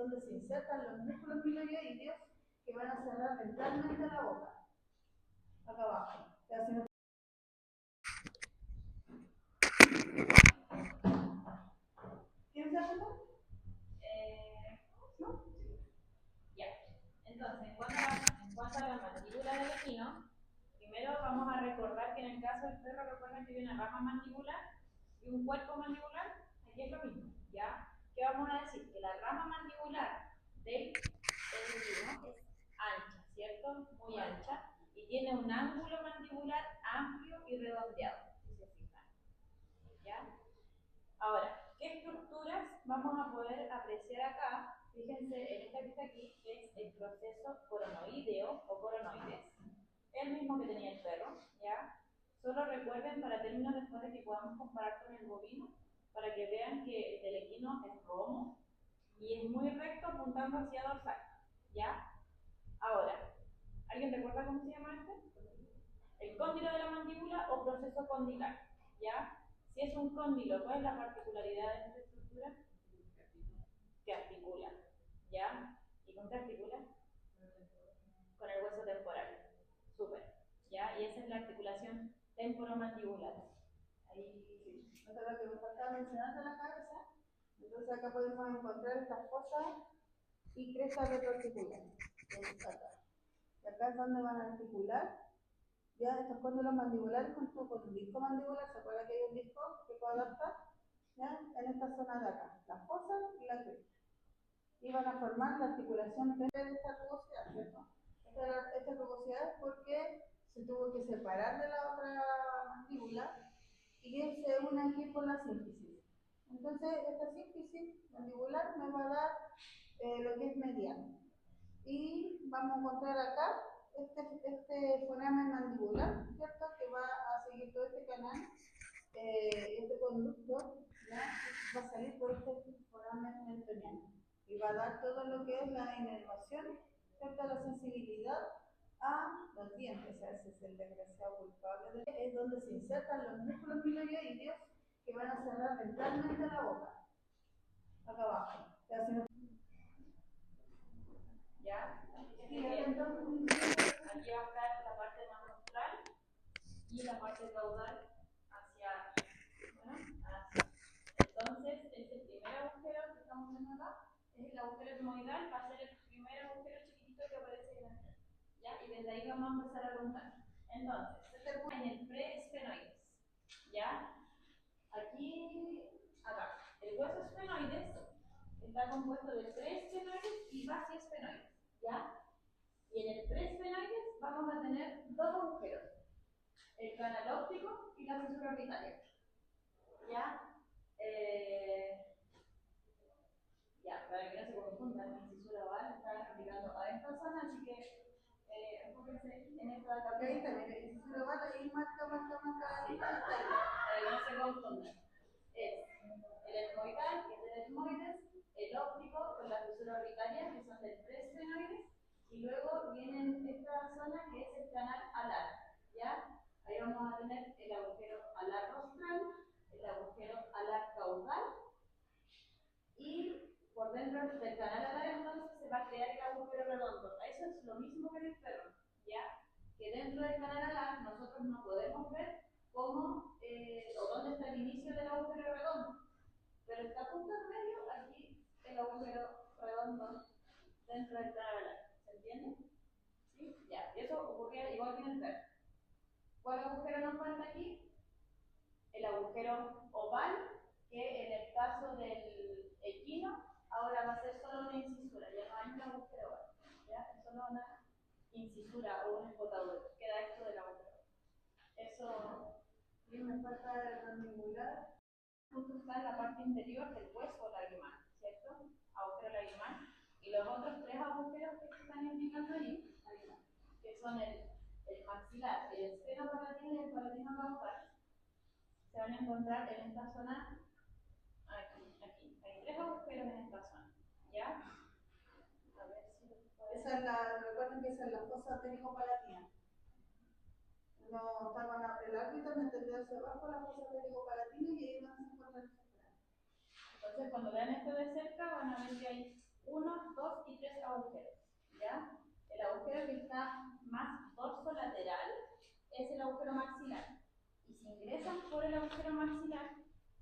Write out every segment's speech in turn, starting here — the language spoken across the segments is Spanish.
donde se insertan los músculos piloides que van a cerrar ventralmente la boca. Acá abajo. ¿Quién se apunta? ¿No? Ya. Entonces, en cuanto a la mandíbula del equino, primero vamos a recordar que en el caso del perro, recuerden que hay una rama mandibular y un cuerpo mandibular. Aquí es lo mismo, ¿ya? ¿Qué vamos a decir? Que la rama mandibular del equino es ancha, ¿cierto? Muy ancha. Y tiene un ángulo mandibular amplio y redondeado, si se fijan. ¿Ya? Ahora, ¿qué estructuras vamos a poder apreciar acá? Fíjense en esta que está aquí, que es el proceso coronoideo o coronoides, el mismo que tenía el perro, ¿ya? Solo recuerden para términos después de que podamos comparar con el bovino, para que vean que el del equino es romo y es muy recto apuntando hacia dorsal, ¿ya? Ahora, ¿alguien recuerda cómo se llama este? El cóndilo de la mandíbula o proceso condilar, ¿ya? Si es un cóndilo, ¿cuál es la particularidad de esta estructura? Que articula, ¿ya? ¿Y con qué articula? Con el hueso temporal. Súper, ¿ya? Y esa es la articulación temporomandibular. Ahí, sí. Esto es lo que me faltaba mencionar de la cabeza. Entonces acá podemos encontrar estas fosas y crestas retroarticulares. Y acá es donde van a articular ya estos cóndulos mandibulares junto con un disco mandibular. ¿Se acuerda que hay un disco que coadapta? ¿Ya? En esta zona de acá, las fosas y la cresta. Y van a formar la articulación de esta rugosidad, ¿cierto? Esta rugosidad es porque se tuvo que separar de la otra mandíbula y se une aquí por la sínfisis. Entonces, esta sínfisis mandibular me va a dar lo que es mediano. Y vamos a encontrar acá este foramen mandibular, ¿cierto? Que va a seguir todo este canal, este conducto, ¿ya? Va a salir por este foramen mentoniano y va a dar todo lo que es la inervación, ¿cierto? La sensibilidad a los dientes. O sea, ese es el desgraciado culpable. Es donde se insertan los músculos piloides que van a cerrar ventralmente la boca. Acá abajo. ¿Ya? Sí, entonces, aquí va a estar la parte más rostral y la parte caudal hacia, bueno, hacia. Entonces, este primer agujero que estamos viendo acá es el agujero etmoidal, va a ser el primer agujero chiquitito que aparece en el tren, ¿ya? Y desde ahí vamos a empezar a contar. Entonces, en el preesfenoides, ¿ya? Aquí, acá, el hueso esfenoides está compuesto de preesfenoides y basiesfenoides, ¿ya? Y en el preesfenoides vamos a tener dos agujeros, el canal óptico y la fisura orbitaria, ¿ya? Ya, para que no se confundan, mi fisura oval está aplicando a esta zona, así que enfóquense en esta de acá. Ahí también, el fisura oval, ahí marca, Sí, para que no se confundan. Es el etmoidal, que es del etmoides, el óptico con la fisura orbitaria, que son del preesfenoides, y luego viene esta zona que es el canal alar, ¿ya? Ahí vamos a tener el agujero alar rostral, el agujero alar caudal, y por dentro del canal alar entonces se va a crear el agujero redondo. Eso es lo mismo que en el perro, ¿ya? Que dentro del canal alar nosotros no podemos ver cómo o dónde está el inicio del agujero redondo, pero está justo en medio aquí el agujero redondo dentro del canal alar. ¿Se entiende? ¿Sí? Ya, y eso ocurría igual que en el perro. ¿Cuál agujero nos falta aquí? El agujero oval, que en el caso del equino ahora va a ser solo una incisura, ya no hay un agujero oval, ¿ya? Es solo una incisura o un embotadura, queda esto del agujero. Eso, y me falta el mandibular. justo está en la parte interior del hueso lagrimal, ¿cierto? Agujero lagrimal. Y los otros tres agujeros que se están indicando ahí, que son el maxilar, el esfenopalatino y el palatino caudal, se van a encontrar en esta zona, aquí. Hay tres agujeros en esta zona, ¿ya? A ver si Esa es la, recuerden que esa es la fosa técnico-palatina. No, estaban el árbitro me entendió hacia abajo la fosa técnico-palatina y ahí van a encontrar el. Entonces, cuando vean esto de cerca, van a ver que hay 1, 1, 2 y 3 agujeros, ¿ya? El agujero que está más dorsolateral es el agujero maxilar. Y si ingresan por el agujero maxilar,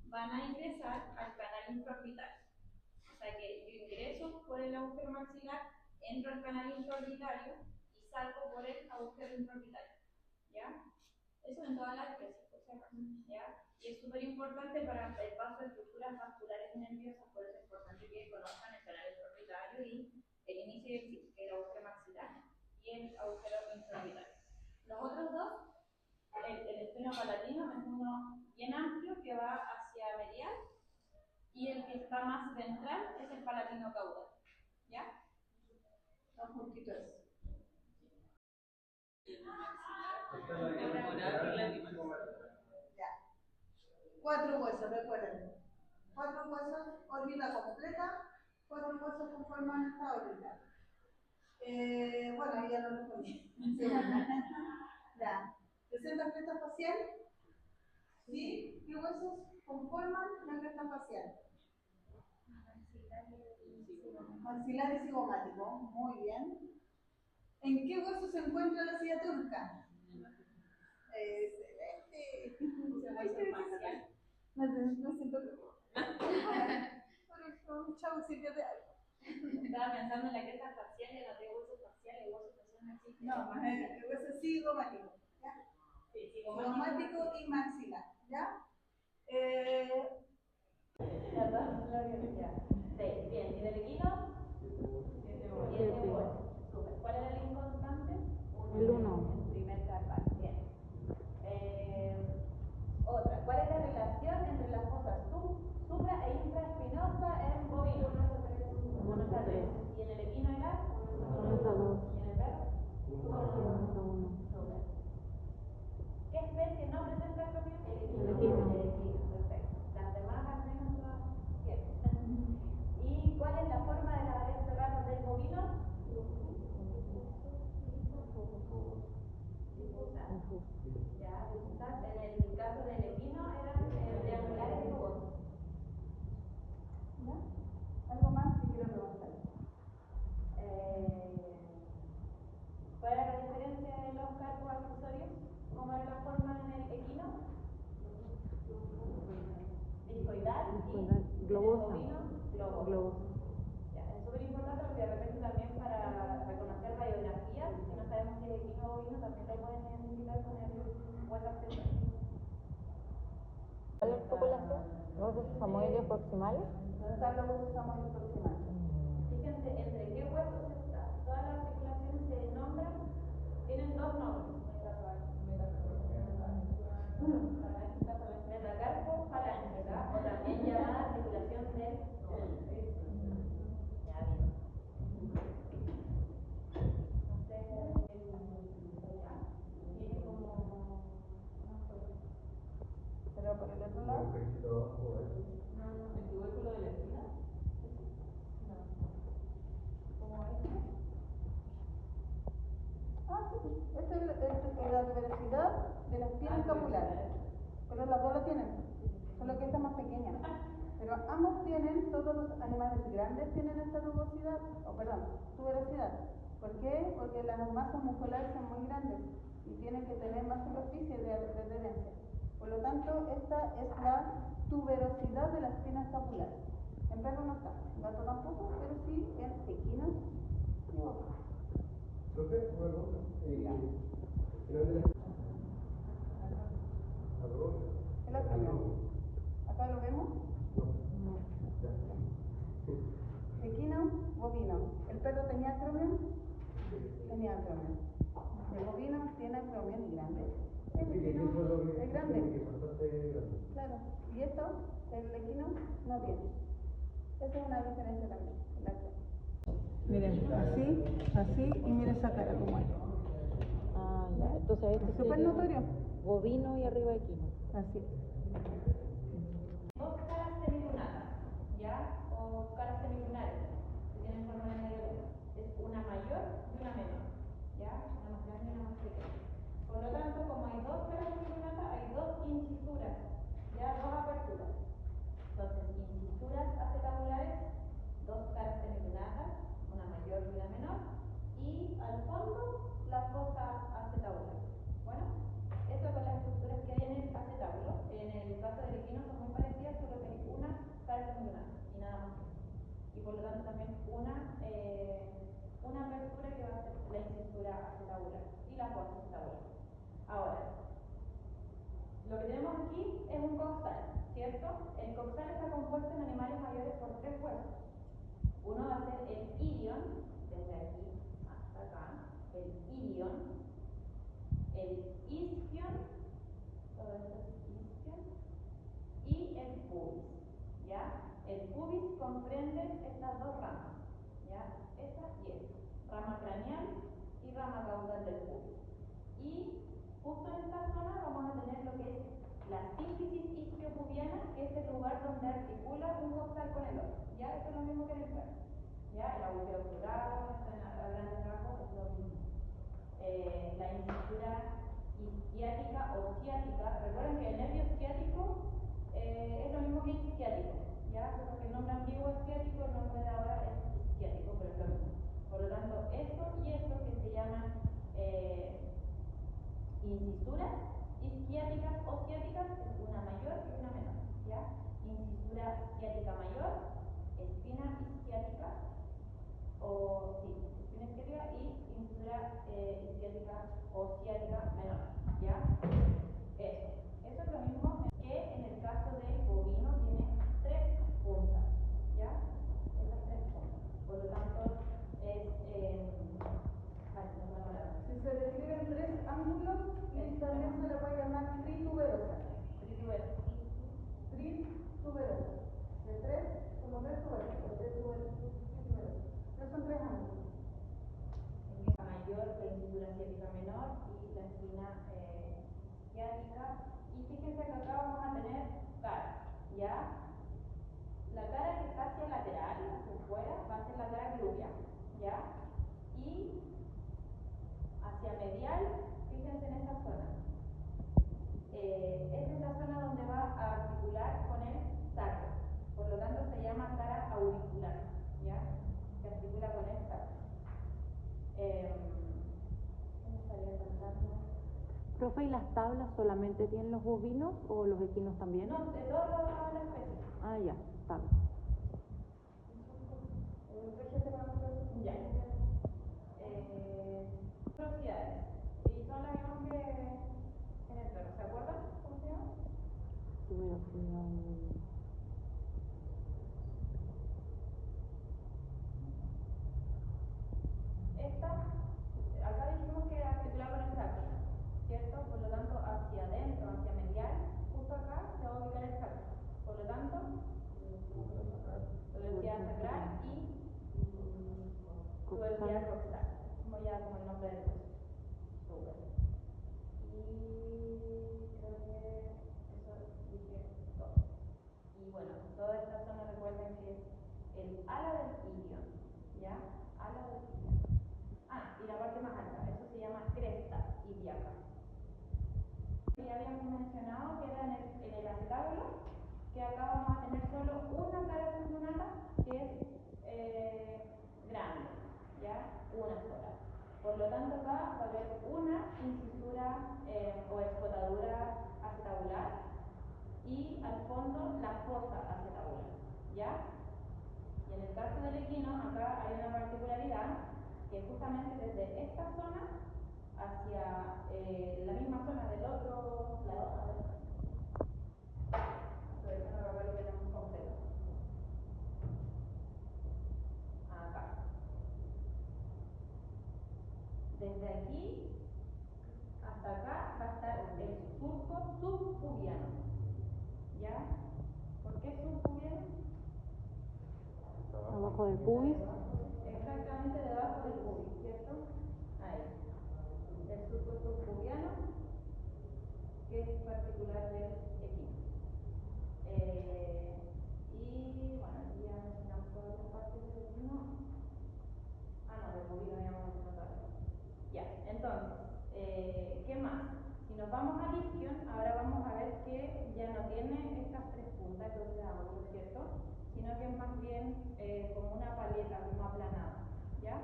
van a ingresar al canal intraorbitario. O sea que yo ingreso por el agujero maxilar, entro al canal intraorbitario y salgo por el agujero intraorbitario, ¿ya? Eso en todas las especies, por si acaso, ¿ya? Y es súper importante para el paso de estructuras vasculares y nerviosas, por eso es importante que conozcan el canal intraorbitario y el inicio y el agujero maxilar y el agujero intraorbitario. Los otros dos, el esfenopalatino es uno bien amplio que va hacia medial y el que está más ventral es el palatino caudal, ¿ya? Los juntitos. Ya. 4 huesos, recuerden. 4 huesos, órbita completa. 4 huesos conforman esta órbita. Bueno, ya no lo poní. Ya. ¿Presenta cresta facial? ¿Sí? ¿Qué huesos conforman la cresta facial? Maxilar y cigomático. Muy bien. ¿En qué hueso se encuentra la silla turca? Excelente. Me siento un chavo sirvió de algo. Estaba pensando en la cresta facial y no tengo hueso facial, el hueso facial no existe. No, el hueso cigomático. ¿Ya? Sí, Cigomático y maxilar. ¿Ya? Sí, bien, y del equino, 7 huesos. Súper. ¿Cuál era el inconstante? El 1. El primer carpal. Bien. Otra. ¿Cuál es la relación entre las fosas supra e infraespinosa en bovino? 1 a 3. ¿Y en el equino era? 1 a 2. ¿Y en el perro? 1 a 1. Súper. ¿Qué especie no presenta cromio? El equino. El equino, perfecto. Las demás al menos todas tienen. ¿Y cuál es la forma de las áreas serranas del bovino? Difusas. Ya, difusas. En el caso del equino eran triangulares y rugosas. ¿Ya? ¿Algo más que quiero preguntar? ¿Cuál era la diferencia de los carpos accesorios? ¿Cómo era la forma en el equino? Discoidal y Globosa. bovino, globosa. Ya, es súper importante porque de repente también para reconocer radiografías, si no sabemos si es equino o bovino, también lo pueden identificar con el hueso accesorio. ¿Cuál es tu población? ¿Huesos samoideos proximales? ¿Dónde están los huesos samoideos proximales? Fíjense entre qué huesos está. Todas las articulaciones se nombran, tienen dos nombres. Metacarpo falángea, o también llamada articulación del ya bien. Tiene como Pero por el otro lado. el tubérculo de la espina. No. ¿Cómo este? Ah, sí, pues. Esta es la diversidad de la espina escapular. Pero las dos lo tienen, solo que esta es más pequeña. Pero ambos tienen, todos los animales grandes tienen esta rugosidad, tuberosidad. ¿Por qué? Porque las masas musculares son muy grandes y tienen que tener más superficie de adherencia. Por lo tanto, esta es la tuberosidad de la espina escapular. En perro no está, en gato tampoco, pero sí en equinos y otros. Profe, una cosa. El acromion. ¿Acá lo vemos? Equino, bovino. ¿El perro tenía acromion? Tenía acromion. El bovino tiene acromion y grande. El equino es grande. Claro. Y esto, el equino no tiene. Esa es una diferencia también. El acromion. Miren, así y miren esa cara como es. Ah, ya. Entonces este Es súper sería notorio. bovino y arriba equino. Así. Dos caras semilunares, ¿ya? O caras semilunares, que tienen forma de medio luna. Es una mayor y una menor, ¿ya? Una más grande y una más pequeña. Por lo tanto, como hay dos caras semilunares, hay dos incisuras, ¿ya? Dos aperturas. Entonces, incisuras acetabulares, dos caras semilunares, por lo tanto también una apertura que va a ser la incisura acetabular y la fosa acetabular. Ahora, lo que tenemos aquí es un coxal, ¿cierto? El coxal está compuesto en animales mayores por 3 huesos. Uno va a ser el ilion, desde aquí hasta acá, el ilion, el isquion, todo esto es isquion, y el pubis, ¿ya? El pubis comprende estas dos ramas, ¿ya? Esta y esta, rama craneal y rama caudal del pubis. Y justo en esta zona vamos a tener lo que es la sínfisis isquiopubiana, que es el lugar donde articula un coxal con el otro, ¿ya? Esto es lo mismo que en el perro, ¿ya? El agujero obturado, a grandes rasgos, es lo mismo. La incisura isquiática o ciática, recuerden que el nervio ciático es lo mismo que isquiático, ¿ya? Solo que el nombre antiguo es ciático, el nombre de ahora es isquiático, pero es lo mismo. Por lo tanto, esto y esto que se llaman incisuras isquiáticas o ciáticas es una mayor y una menor, ¿ya? Incisura ciática mayor, espina isquiática o sí, espina isquiática y incisura isquiática o ciática menor, ¿ya? Eso es lo mismo que en el caso del bovino tiene 3 puntas, ¿ya? Esas 3 puntas. Por lo tanto, es Si se describen 3 ángulos, y también se le puede llamar trituberosa. trituberosa. Trituberosa. De 3, como 3 tuberos, trituberosa. Pero son 3 ángulos. La mayor, la incisura ciática menor y la espina ciática. Y fíjense que acá vamos a tener cara, ¿ya? La cara que está hacia lateral, hacia afuera, va a ser la cara glútea, ¿ya? Y hacia medial, fíjense en esta zona. Es esta zona donde va a articular con el sacro. Por lo tanto, se llama cara auricular, ¿ya? Que articula con el sacro. ¿Qué me estaría faltando? Profe, ¿y las tablas solamente tienen los bovinos o los equinos también? No, de todas las especies. Ah, ya, tablas. Ya. Velocidades. Y son las mismas que en el perro. ¿Se acuerdan cómo se llama? Tuberación. Esta, acá dijimos que articulaba con el sacro, ¿cierto? Por lo tanto, hacia adentro, hacia medial, justo acá se va a ubicar el sacro. Por lo tanto, velocidad sacral y velocidad coxal, como ya como el nombre del hueso. Súper. Y creo que eso dije todo. Y bueno, toda esta zona recuerden que es el ala del ilion, ¿ya? Ala del ilion. Ah, y la parte más alta, eso se llama cresta ilíaca. Ya habíamos mencionado que era en el acetábulo, que acá vamos a tener solo una cara cingulata que es grande, ¿ya? Una sola. Por lo tanto, acá va a haber una incisura o escotadura acetabular y al fondo la fosa acetabular, ¿ya? Y en el caso del equino, acá hay una particularidad que justamente desde esta zona hacia la misma zona del otro lado, a ver, no lo tenemos completo. Acá. Desde aquí hasta acá va a estar el surco subpubiano, ¿ya? ¿Por qué subpubiano? Abajo del pubis. Exactamente debajo del pubis, ¿cierto? Ahí. El surco subpubiano, que es particular del equino. Y bueno, aquí ya mencionamos todas las partes del equino. Ah, no, del bovino habíamos mencionado todo. Ya, entonces, ¿qué más? Si nos vamos al isquion, ahora vamos a ver que ya no tiene estas 3 puntas, entonces ángulos, ¿cierto? Sino que es más bien como una paleta, como aplanada, ¿ya?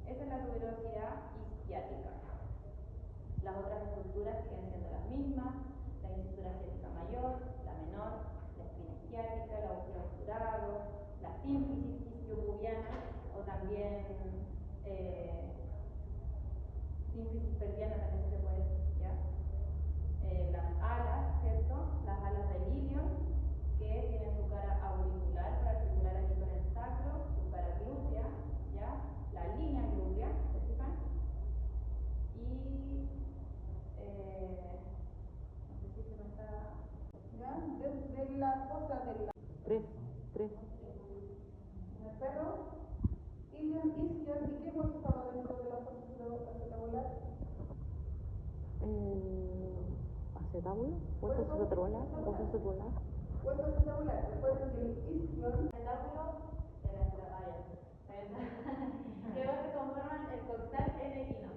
Esa es la tuberosidad isquiática. Las otras estructuras siguen siendo las mismas, la incisura ciática mayor, la menor, la espina isquiática, el agujero obturado, la sínfisis isquiopubiana pelvianas o también sínfisis pelviana también se puede decir, ¿ya? Las alas, ¿cierto? Las alas del ilion, que tienen su cara auricular para articular aquí con el sacro, su cara glútea, ¿ya? La línea glútea, ¿se fijan? Y no sé si se me está... ¿Ya? De la fosa del Tres, tres. perro, ilion, isquion, ¿y qué hueso estaba dentro de la fosa acetabular? Acetábulo, hueso acetabular, hueso acetabular. Hueso acetabular, recuerden que el isquion Acetábulo de la estraballa. Que los que conforman el coxal en equino.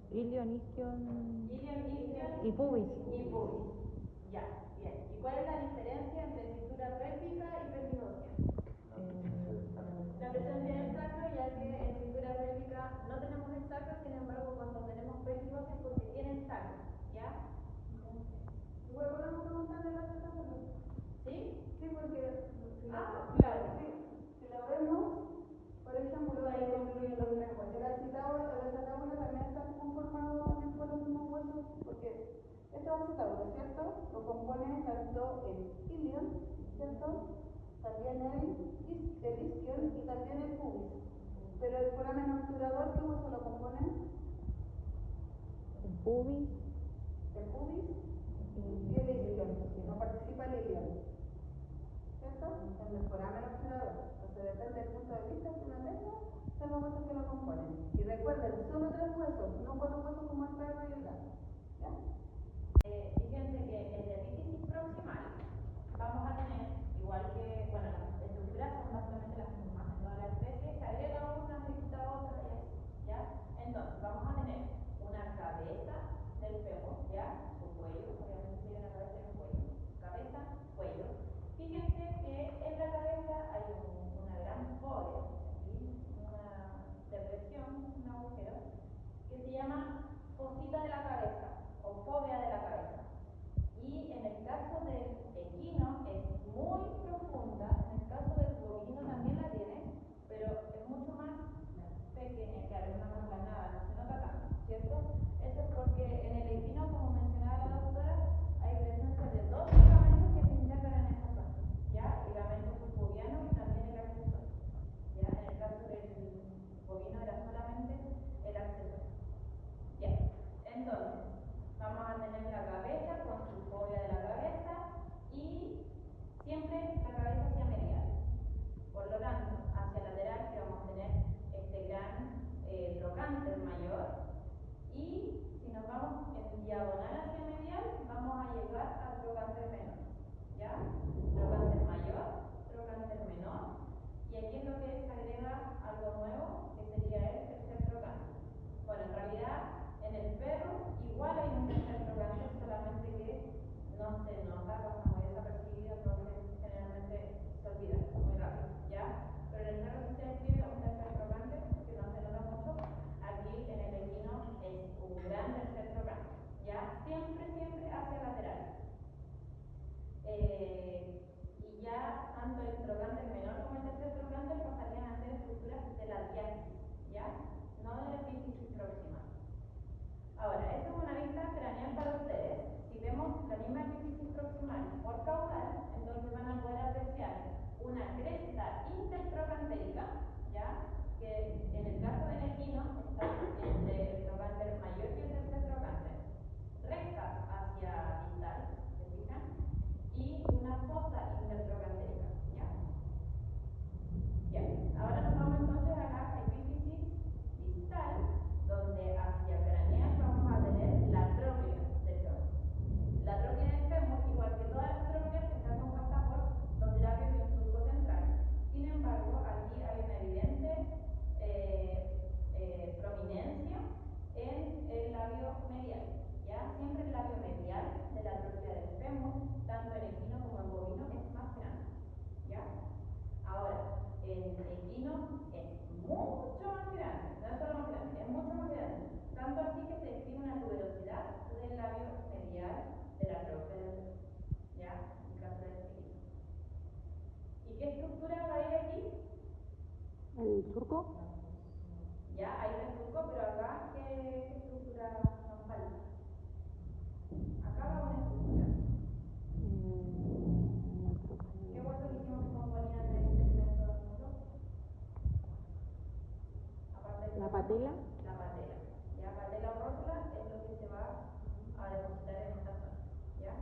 Ilion, isquion Ilion, isquion y pubis. y pubis. Ya, bien. ¿Y cuál es la diferencia entre cintura pélvica y pelvis? La presencia del sacro, ya que en cintura pélvica no tenemos el sacro, sin embargo cuando tenemos pelvis es porque tiene el sacro, ¿ya? igual podemos preguntar de la acetabular. ¿Sí? Sí, porque Claro. si lo vemos, por ejemplo, el acetábulo también está conformado también por los mismos huesos, porque este acetábulo, ¿cierto? Lo compone tanto el ilion, ¿cierto? También el isquion y también el pubis. Pero el foramen obturador, ¿qué hueso lo compone? El pubis. El pubis y el isquion. No participa el ilion, ¿cierto? En el foramen obturador. Entonces depende del punto de vista que uno tenga, son los huesos que lo componen. Y recuerden, solo 3 huesos, no 4 huesos como el perro y el gato. ¿Ya? Fíjense que en la epífisis proximal vamos a tener, igual que, bueno, las estructuras son básicamente las mismas en toda la especie, se agrega una, se quita otra y así, ¿ya? Entonces, vamos a tener una cabeza del fémur, ¿ya? Su cuello, obviamente tiene una cabeza y un cuello. Cabeza, cuello. Fíjense que en la cabeza hay una gran fobia, aquí, una depresión, un agujero, que se llama fosita de la cabeza o fobia de la cabeza. Y en el caso del equino es muy profunda, en el caso del bovino también la tiene, pero es mucho más pequeña, claro, es más aplanada, no se nota tanto, ¿cierto? Eso es porque en el equino, como mencionaba la doctora, hay presencia de 2 ligamentos que se insertan en esta zona, ¿ya? Ligamento subboviano y también el accesorio, ¿ya? En el caso del bovino era solamente el accesorio, ¿ya? Entonces, vamos a tener la cabeza con su fobia de la cabeza y siempre la cabeza hacia medial. Por lo tanto, hacia lateral que vamos a tener este gran trocánter mayor y si nos vamos en diagonal hacia medial vamos a llegar al trocánter menor, ¿ya? Trocánter mayor, trocánter menor y aquí es lo que se agrega algo nuevo que sería el tercer trocánter. Bueno, en realidad en el perro igual hay un tercer trocánter, solamente que no se nota, pasa muy desapercibido, entonces generalmente se olvida muy rápido, ¿ya? Pero en el perro sí se describe un tercer trocánter que no se nota mucho. Aquí en el equino es un gran tercer trocánter, ¿ya? Siempre, siempre hacia lateral. Y ya tanto el trocánter menor como el tercer trocánter pasarían a ser estructuras de la diástasis, ¿ya? No de la epífisis proximal. Ahora, esta es una vista craneal para ustedes. Si vemos la misma epífisis proximal por caudal, entonces van a poder apreciar una cresta intertrocantérica, ¿ya? Que en el caso del equino está entre el trocánter mayor y el tercer trocánter, recta hacia distal, ¿se fijan? Y una fosa intertrocantérica, ¿ya? Ya, ahora nos vamos entonces a la epífisis distal, donde hacia craneal vamos a tener la tróclea del fémur. La tróclea del fémur, igual que todas las trócleas, está compuesta por 2 labios y un surco central. Sin embargo, aquí hay una evidente prominencia en el labio medial, ¿ya? Siempre el labio medial de la tróclea del fémur, tanto en equino como en bovino, es más grande, ¿ya? Ahora, en equino es mucho más grande, no es solo más grande, es mucho más grande. Tanto así que se describe una tuberosidad del labio medial de la tróclea del fémur, ¿ya? En el caso del equino. ¿Y qué estructura va a ir aquí? surco? Ya, ahí se surcó, pero acá, ¿qué estructura nos falta? Acá va una estructura. ¿Qué huesos dijimos que componían el segmento del muslo? Aparte de La patela. la patela. Ya, patela o rótula es lo que se va a depositar en esta zona. ¿Ya?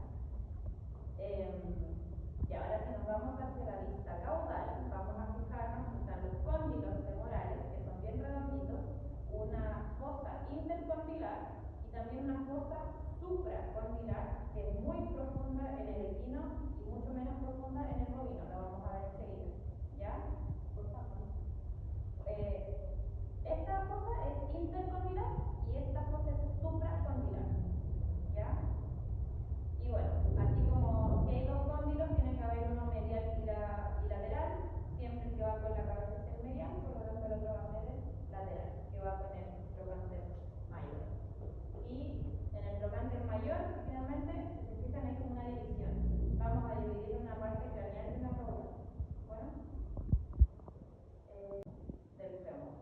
Y ahora si nos vamos hacia la vista caudal, vamos a fijarnos que están los cóndilos femorales, que son bien redonditos, una fosa intercondilar y también una fosa supracondilar, que es muy profunda en el equino y mucho menos profunda en el bovino, lo vamos a ver enseguida. ¿Ya? Esta fosa es intercondilar y esta fosa es supracondilar. ¿Ya? Y bueno, así como que hay dos cóndilos, tiene que haber uno medial y lateral. Siempre el que va con la cabeza es el medial, por lo tanto el otro va a ser el lateral, que va con el trocánter mayor. Y en el trocánter mayor, finalmente, si se fijan, hay como una división. Vamos a dividir una parte craneal y una caudal. Bueno, del fémur.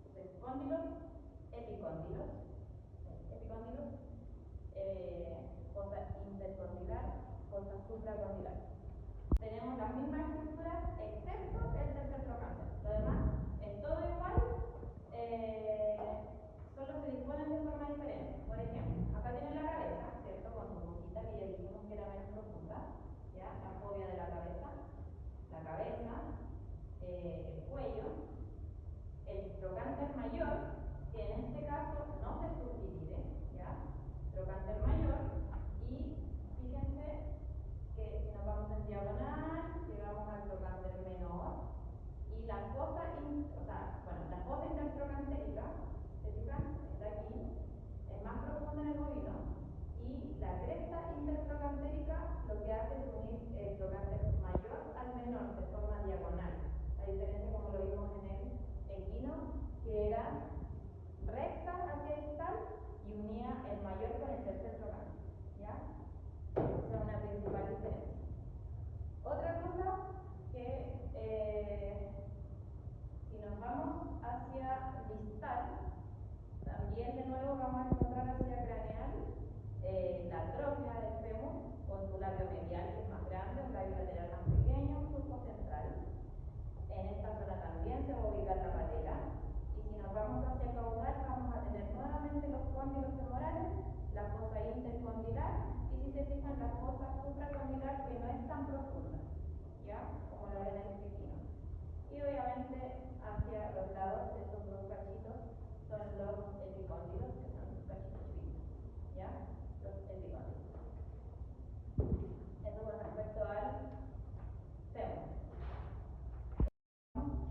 Entonces, cóndilos, epicóndilos, fosa intercondilar, fosa supracondilar. Tenemos las mismas estructuras excepto el tercer trocánter. Lo demás es todo igual, solo se disponen de forma diferente. Por ejemplo, acá tienen la cabeza, ¿cierto? Con su boquita que ya dijimos que era menos profunda, ¿ya? La fobia de la cabeza, el cuello, el trocánter mayor, que en este caso no se subdivide, ¿ya? Trocánter mayor, y fíjense que si nos vamos en diagonal, llegamos al trocánter menor, y la fosa, la fosa intertrocantérica, ¿se fijan? Está aquí, es más profunda en el bovino, y la cresta intertrocantérica lo que hace es unir el trocánter mayor al menor de forma diagonal, a diferencia como lo vimos en el equino, que era recta hacia distal y unía el mayor con el tercer trocánter. ¿Ya? Esa es una principal diferencia. Otra cosa que si nos vamos hacia distal, también de nuevo vamos a encontrar hacia craneal la trófea del fémur con su labio medial, que es más grande, un labio lateral más pequeño, un surco central. En esta zona también se va a ubicar la patela. Y si nos vamos hacia el caudal, vamos a tener nuevamente los cóndilos femorales, la fosa intercondilar, y si se fijan, la fosa supracondilar, que no es tan profunda, ¿ya? Como lo ven en este equino. Y obviamente hacia los lados, estos dos cachitos son los epicóndilos, que son los cachitos chiquitos, ¿ya? Los epicóndilos. Eso con respecto al fémur.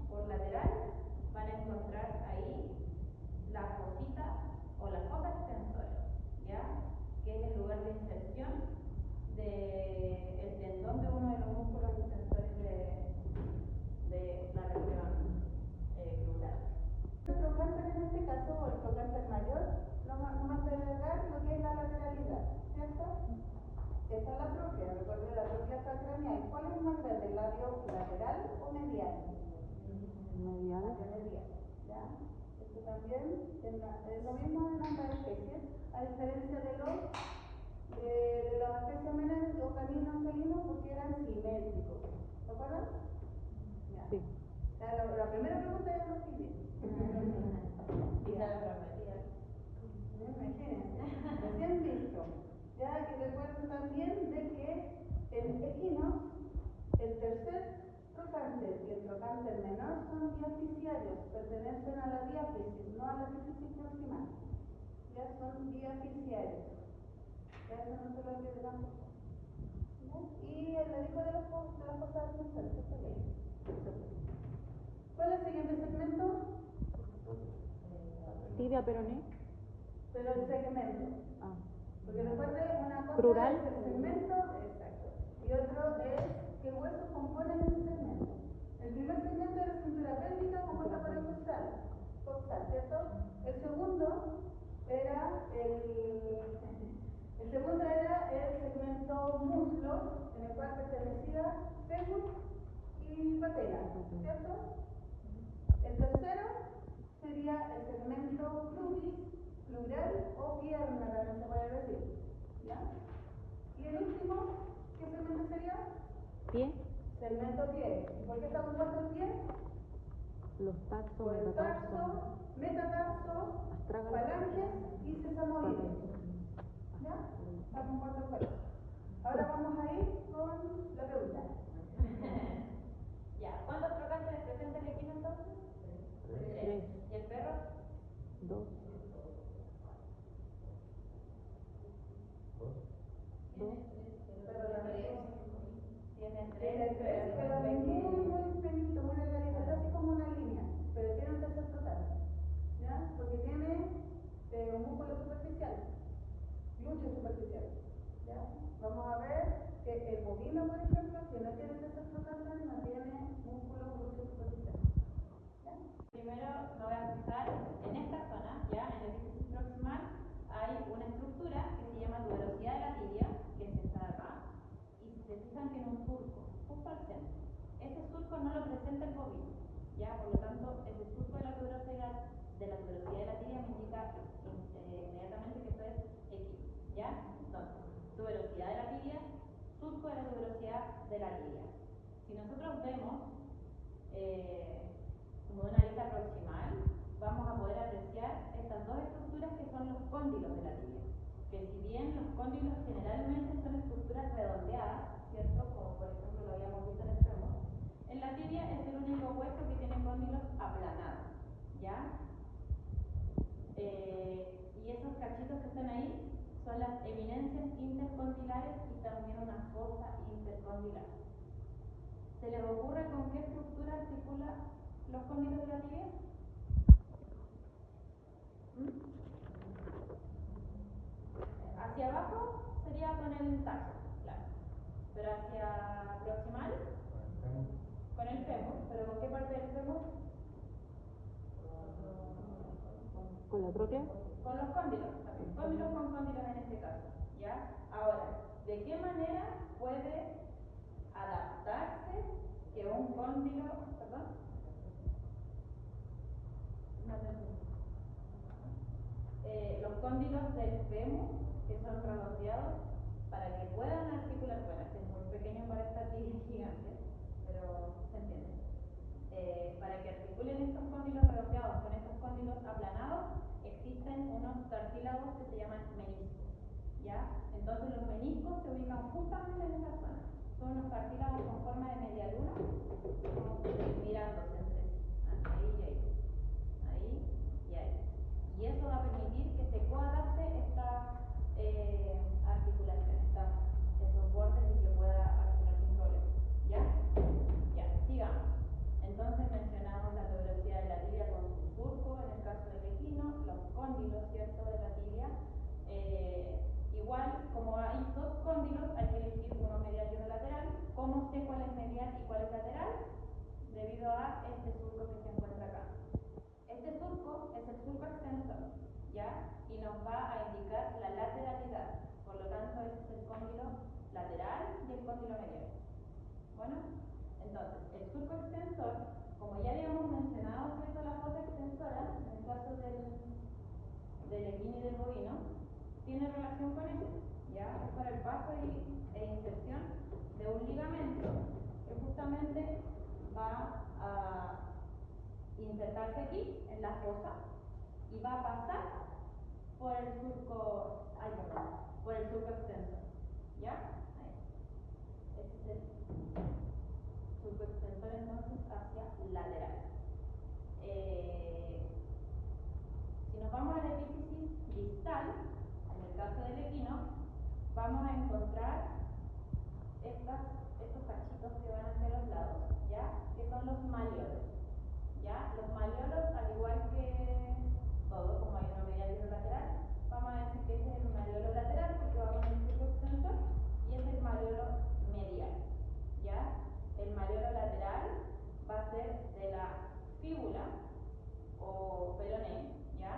Por lateral van a encontrar ahí la fosita o la fosa extensora, ¿ya? Que es el lugar de inserción del tendón de uno de los músculos extensores de la región crural. El trocánter en este caso, o el trocánter mayor, no más de agregar lo que es la lateralidad, ¿cierto? Esta es la trófea, recuerden la trófea craneal. ¿Cuál es más grande, el labio lateral o medial? Medial. Medial, ¿ya? Esto también es lo mismo en ambas especies, a diferencia de las especies menores o caninos felinos, porque eran simétricos. ¿Se acuerdan? Ya. Sí. O sea, la primera pregunta es los simétricos. Y la prometida. Imagínense, recién visto. Ya que recuerden también de que el equino, el tercer trocánter y el trocánter menor son diafisiarios, pertenecen a la diáfisis, no a la diáfisis proximal. Ya son diafisiarios. Ya eso no se lo olvide tampoco. Y el dijo de las cosas ascensores, ¿cuál es el siguiente segmento? Tibia peroné. Pero el segmento. Ah. Porque recuerde, una cosa Crural. es el segmento, exacto, y otro es qué huesos componen ese segmento. El primer segmento era la cintura pélvica compuesta por el costal, ¿cierto? El segundo era el segmento muslo, en el cual pertenecía fémur y patela, ¿cierto? El tercer sería el segmento crudis, plural o pierna, también se puede decir. ¿Ya? Y el último, ¿qué segmento sería? Pie, Segmento pie. ¿Y por qué está compuesto el pie? los taxos, Por el metatarsos, tarso, metatarso, astrágalo, falanges y sesamoides. ¿Ya? Está compuesto por eso. Ahora vamos a ir con la pregunta. Ya, ¿cuántos trocánteres presenta el equino entonces? 3. ¿Y el perro? 2, Tiene Tiene 3, tres, pero muy finito, muy delgadito, casi como una línea, pero tiene un tercer total, ¿ya? Porque tiene un músculo superficial, glúteo superficial, ¿ya? Vamos a ver que el bovino, por ejemplo, que no tiene tercer total, no tiene músculo glúteo superficial, ¿ya? Primero me voy a fijar en esta zona, ya en el epífisis proximal hay una estructura que se llama tuberosidad de la tibia, que es esta de acá, y si se fijan tiene un surco justo al centro. Ese surco no lo presenta el bovino, ya, por lo tanto ese surco de la tuberosidad de la tibia me indica inmediatamente que esto es equino, ya. Entonces, tuberosidad de la tibia, surco de la tuberosidad de la tibia. Si nosotros vemos como una lista proximal, vamos a poder apreciar estas dos estructuras que son los cóndilos de la tibia. Que si bien los cóndilos generalmente son estructuras redondeadas, ¿cierto? Como por ejemplo lo habíamos visto en el fémur, en la tibia es el único hueso que tiene cóndilos aplanados, ¿ya? Y esos cachitos que están ahí son las eminencias intercondilares y también una fosa intercondilar. ¿Se les ocurre con qué estructura articula los cóndilos de la tibia? Hacia abajo sería con el tarso, claro. Pero hacia proximal, con el fémur. ¿Pero con qué parte del fémur? con la tróclea, Con los cóndilos también. Cóndilos con cóndilos en este caso, ¿ya? Ahora, ¿de qué manera puede adaptarse que un cóndilo, perdón? No te entendí. Los cóndilos del fémur, que son redondeados, para que puedan articular, bueno, este es muy pequeño para esta tibia gigante, pero se entiende. Para que articulen estos cóndilos redondeados con estos cóndilos aplanados, existen unos cartílagos que se llaman meniscos, ¿ya? Entonces los meniscos se ubican justamente en esta zona. Son unos cartílagos con forma de media luna, como mirándose entre sí, ahí y ahí, ahí y ahí. Y eso va a permitir que se coadapte esta articulación, estos bordes y que pueda articular sin problema, ¿ya? Ya, sigamos. Entonces mencionamos la tuberosidad de la tibia con su surco, en el caso del equino, los cóndilos, ¿cierto?, de la tibia. Igual, como hay dos cóndilos, hay que elegir uno medial y uno lateral. ¿Cómo sé cuál es medial y cuál es lateral? Debido a este surco que se encuentra acá. Este surco es el surco extensor, ¿ya? Y nos va a indicar la lateralidad. Por lo tanto, este es el cóndilo lateral y el cóndilo medial. Bueno, entonces, el surco extensor, como ya habíamos mencionado, ¿cierto?, la fosa extensora, en el caso del equino y del bovino, tiene relación con esto, ¿ya? Es para el paso e inserción de un ligamento que justamente va a insertarse aquí, en la fosa, y va a pasar por el surco, por el surco extensor, ¿ya? Ahí. Este es el surco extensor entonces hacia lateral. Si nos vamos al epífisis distal, en el caso del equino, vamos a encontrar estos cachitos que van hacia los lados, ¿ya? Que son los maliolos, ¿ya? Los maliolos, al igual que todo, como hay uno medial y uno lateral, vamos a decir que este es el maliolo lateral porque va con el surco extensor y este es el maliolo medial, ¿ya? El maliolo lateral va a ser de la fíbula o peroné, ¿ya?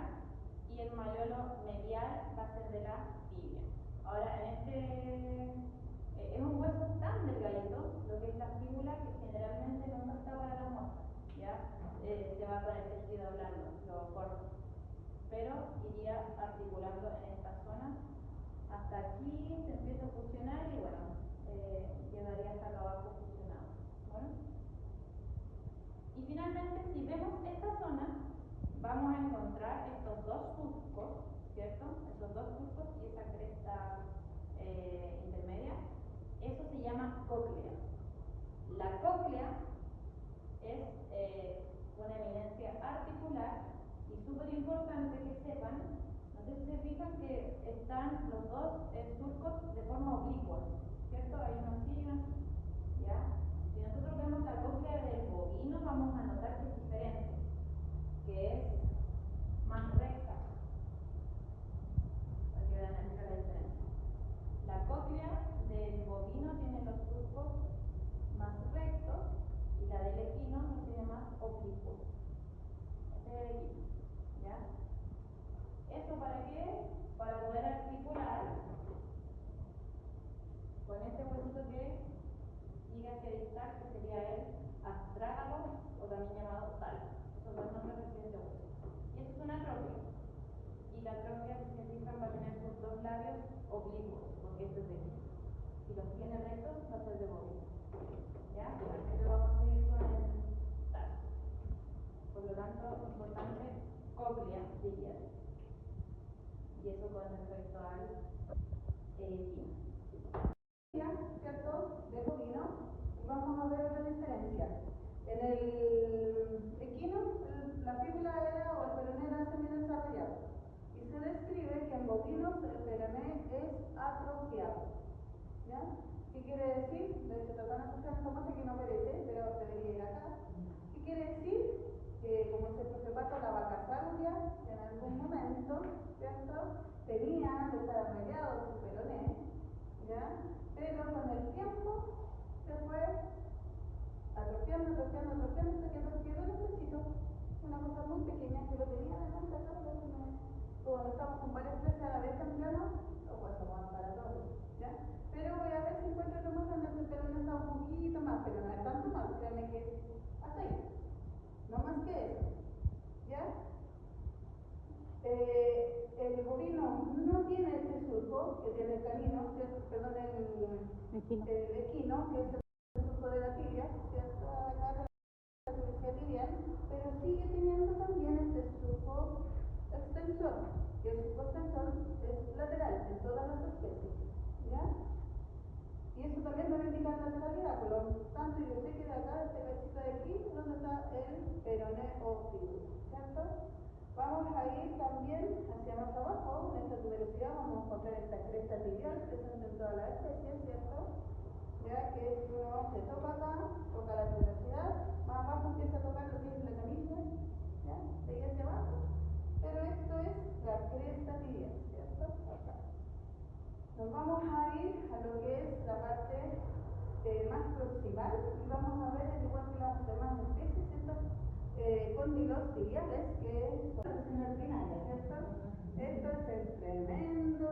Y el maliolo medial va a ser de la tibia. Ahora, es un hueso tan delgadito, lo que es la fíbula, que generalmente nunca está para la muestra, ¿ya? Se va va con el tejido blando, lo corto. Pero iría articulando en esta zona. Hasta aquí se empieza a fusionar y bueno, quedaría hasta acá abajo fusionado. Bueno. Y finalmente, si vemos esta zona, vamos a encontrar estos dos surcos, ¿cierto? Estos dos surcos y esa cresta intermedia. Eso se llama cóclea. La cóclea es una eminencia articular y súper importante que sepan, no sé si se fijan que están los dos surcos de forma oblicua, ¿cierto? Hay uno así y uno así, ¿ya? Si nosotros vemos la cóclea del bovino, vamos a notar que es diferente, que es más recta, para que vean la diferencia. La cóclea del bovino tiene los surcos más rectos y la del equino lo tiene más oblicuo. Este es el equino, ¿ya? ¿Esto para qué? Para poder articular con este huesito que sigue hacia distal, que sería el astrágalo o también llamado tálamo. Esos dos nombres reciben de hueso. Y esto es una tróclea. Y la tróclea, si se fijan, va a tener sus dos labios oblicuos, porque esto es de equino. Si los tiene rectos, va a ser de bovino. ¿Ya? Así que vamos a seguir con el tal. Por lo tanto, importante, cóclea líquida. Y eso con respecto al equino. ¿Cierto? De bovino. Y vamos a ver otra diferencia. En el equino, la fíbula era o el peroné era semidesarrollado. Y se describe que en bovinos el peroné es atrofiado. ¿Ya? ¿Qué quiere decir? De hecho, tratan de hacer esta muestra que no aparece, pero debería ir acá. ¿Qué quiere decir? Que como dice el profe Pato, la vaca sauria en algún momento, ¿cierto? Tenía desarrollado su peroné, ¿ya? Pero con el tiempo se fue atrofiando, hasta que quedó en un pechito, una cosa muy pequeña que lo tenía delante acá, cuando estamos con varias veces a la vez temprano, lo puedo tomar para todos, ¿ya? Pero voy a ver si encuentro otro más donde el peroné está un poquito más, pero no es tanto más, créanme que hasta ahí, no más que eso, ¿ya? El bovino no tiene este surco que tiene el canino, perdón, el equino, que es el surco de la tibia, ¿cierto? Acá la curiosidad tibial, pero sigue teniendo también este surco extensor, que el surco extensor es lateral en todas las especies, ¿ya? Y eso también debe indicar lateralidad, por lo tanto yo sé que de acá, de este cachito de aquí, es donde está el peroné o fíbula, ¿cierto? Vamos a ir también hacia más abajo, en esta tuberosidad vamos a encontrar esta cresta tibial presente en todas las especies, ¿cierto? Ya que uno se toca acá, toca la tuberosidad, más abajo empieza a tocar lo que es la canilla, ¿ya? De ahí hacia abajo, pero esto es la cresta tibial, ¿cierto? Acá. Nos vamos a ir a lo que es la parte más proximal y vamos a ver, al igual que las demás especies, estos cóndilos tibiales que son las binarias, ¿cierto? Esto es el tremendo,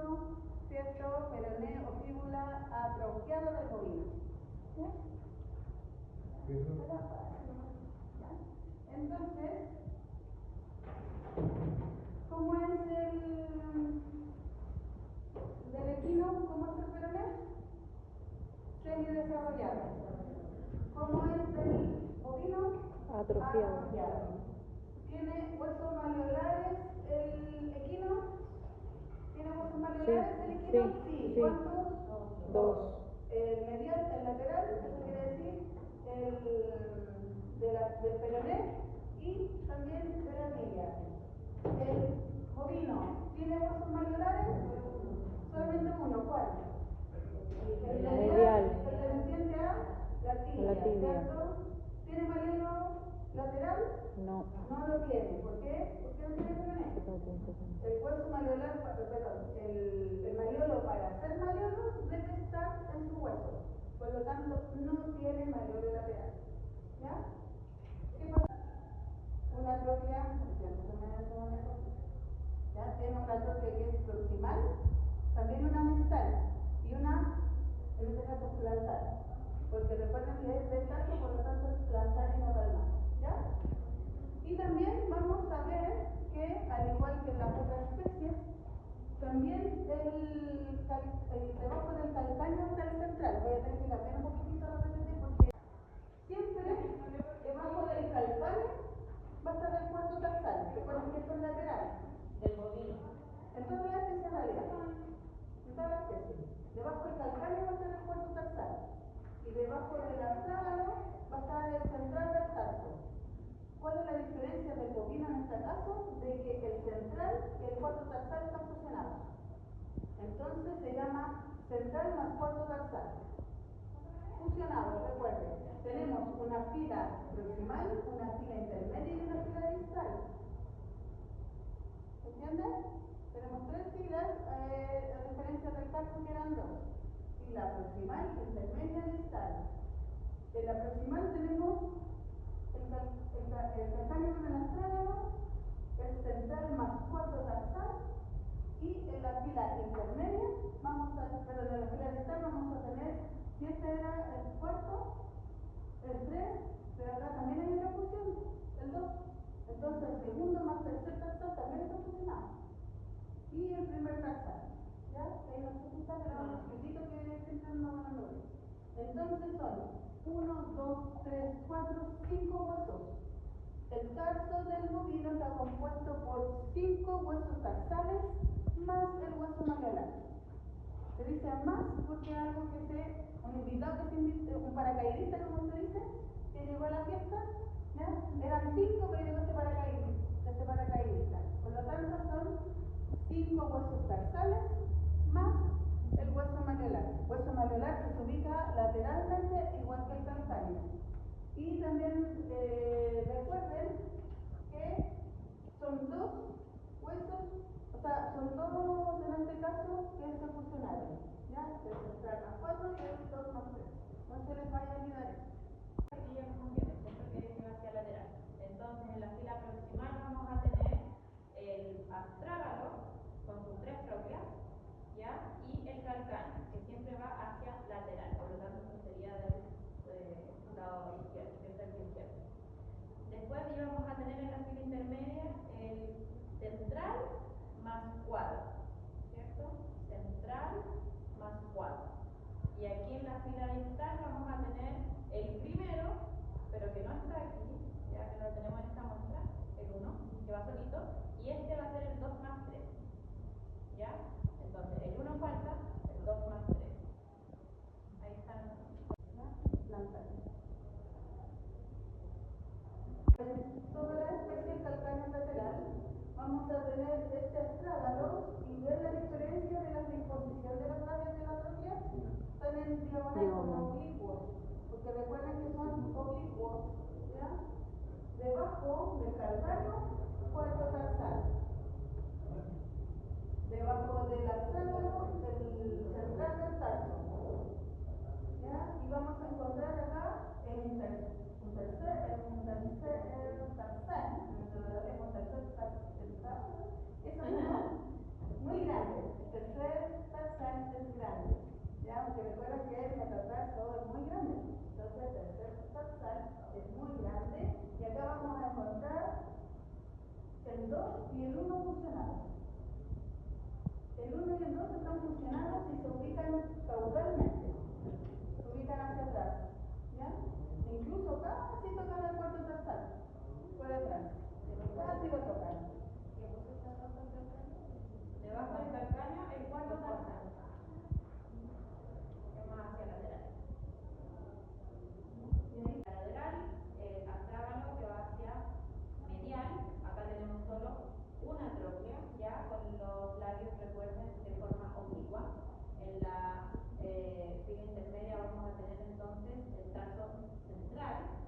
¿cierto? Peroné o fíbula atrofiado del bovino. ¿Ya? Entonces, ¿cómo es del equino? ¿Cómo es el peroné? Semidesarrollado. ¿Cómo es del bovino? Atrofiado. ¿Tiene huesos maleolares el equino? ¿Tiene huesos maleolares el equino? Sí. ¿Cuántos? Dos. El medial, el lateral, eso quiere decir del peroné y también de la tibia. El bovino, ¿tiene huesos maleolares? Solamente uno, ¿cuál? El medial, perteneciente a la tibia, ¿cierto? ¿Tiene maleolo lateral? No. No lo tiene. ¿Por qué? Porque no tiene peroné. El hueso maleolar, perdón, el maleolo para ser maleolo debe estar en su hueso. Por lo tanto, no tiene maleolo lateral. ¿Ya? ¿Qué pasa? Una tróclea, ¿ya? Tiene una tróclea que es proximal, también una distal y una, en este caso, plantar. Porque recuerden que es del tallo, por lo tanto es plantar y no palmar. ¿Ya? Y también voy a tener que cambiar un poquitito la PPT porque siempre debajo del calcáneo va a estar el cuarto tarsal. Recuerden que esto es lateral Del bovino. en toda la especialidad, en toda la especie. Debajo del calcáneo va a estar el cuarto tarsal y debajo del astrágalo va a estar el central del tarso. ¿Cuál es la diferencia del bovino en este caso? De que el central y el cuarto tarsal están fusionados. Entonces se llama central más cuarto tarsal. Fusionados, recuerden. Tenemos una fila proximal, una fila intermedia y una fila distal. ¿Entienden? Tenemos tres filas, a diferencia del caso que eran dos. Fila proximal, intermedia y distal. En la proximal tenemos el calcáneo con el astrágalo, el central más cuarto tarsal, y en la fila intermedia perdón, en la fila distal vamos a tener, si este era el cuarto, el 3, pero acá también hay una fusión, el 2. Entonces el segundo más tercer tarsal también está fusionado. Y el primer tarsal, ¿ya? Hay una cosita, pero un escritito que siempre no van a ver. Entonces son 1, 2, 3, 4, 5 huesos. El tarso del bovino está compuesto por 5 huesos tarsales más el hueso malleolar. Se dice más porque es algo que un invitado un paracaidista, como se dice, que llegó a la fiesta, ¿ya? Eran 5, pero llegó este paracaidista. Por lo tanto son 5 huesos tarsales más el hueso malleolar. Hueso malleolar que se ubica lateralmente igual que el calcáneo. Y también recuerden que son dos huesos, o sea, son dos en este caso que se fusionaron, ¿ya? El central más 4 y el 2 más 3. No se les vaya a olvidar eso. Aquí ya me conviene, siempre que va hacia lateral. Entonces en la fila proximal vamos a tener el astrágalo con sus 3 troquias, ¿ya? Y el calcáneo, que siempre va hacia lateral, por lo tanto esto sería del lado izquierdo, que es el izquierdo. Después íbamos a tener en la fila intermedia el central más 4, ¿cierto? Central más 4. Y aquí en la fila distal vamos a tener el primero, pero que no está aquí, ya que no lo tenemos en esta muestra, el 1, que va solito, y este va a ser el 2 más 3, ¿ya? Entonces el 1 falta, el 2 más 3. Ahí están las plantas. Toda la especie calcáneo lateral vamos a tener este astrágalo y ver la diferencia de la disposición de las rayas de la troclea. Están en diagonal como oblicuos, porque recuerden que son oblicuos, ¿ya? Debajo del calcáneo, cuarto tarsal. Debajo del astrágalo, el central del tarso, ¿ya? Y vamos a encontrar acá un tercer tarsal, eso mismo, muy grande. El tercer tarsal es grande, ¿ya? Porque recuerden que el metatarso es muy grande. Entonces el tercer tarsal es muy grande y acá vamos a encontrar el 2 y el 1 fusionados. El 1 y el 2 están fusionados y se ubican caudalmente, se ubican hacia atrás, ¿ya? Incluso casi tocan el cuarto tarsal, por atrás, casi lo tocan. Debajo del calcáneo, el cuarto tarsal, que más hacia lateral. Lateral, el astrágalo que va hacia medial. Acá tenemos solo una tróclea, ya con los labios, recuerden, de forma oblicua. En la fila intermedia vamos a tener entonces el tarso central,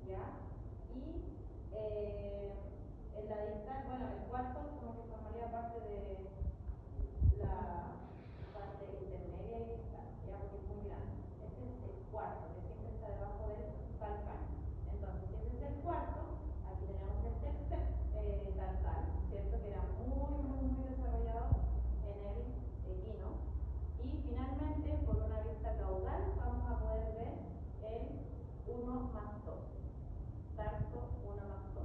ya. Y en la distal, bueno, el cuarto como que formaría parte de la parte intermedia y distal, ya, porque es muy grande. Este es el cuarto, que siempre está debajo del calcáneo. Entonces, si este es el cuarto, aquí tenemos el tercer tarsal, ¿cierto? Que era muy desarrollado en el equino. Y finalmente, por una vista caudal, vamos a poder ver el 1 más 2. Tarso 1 más 2.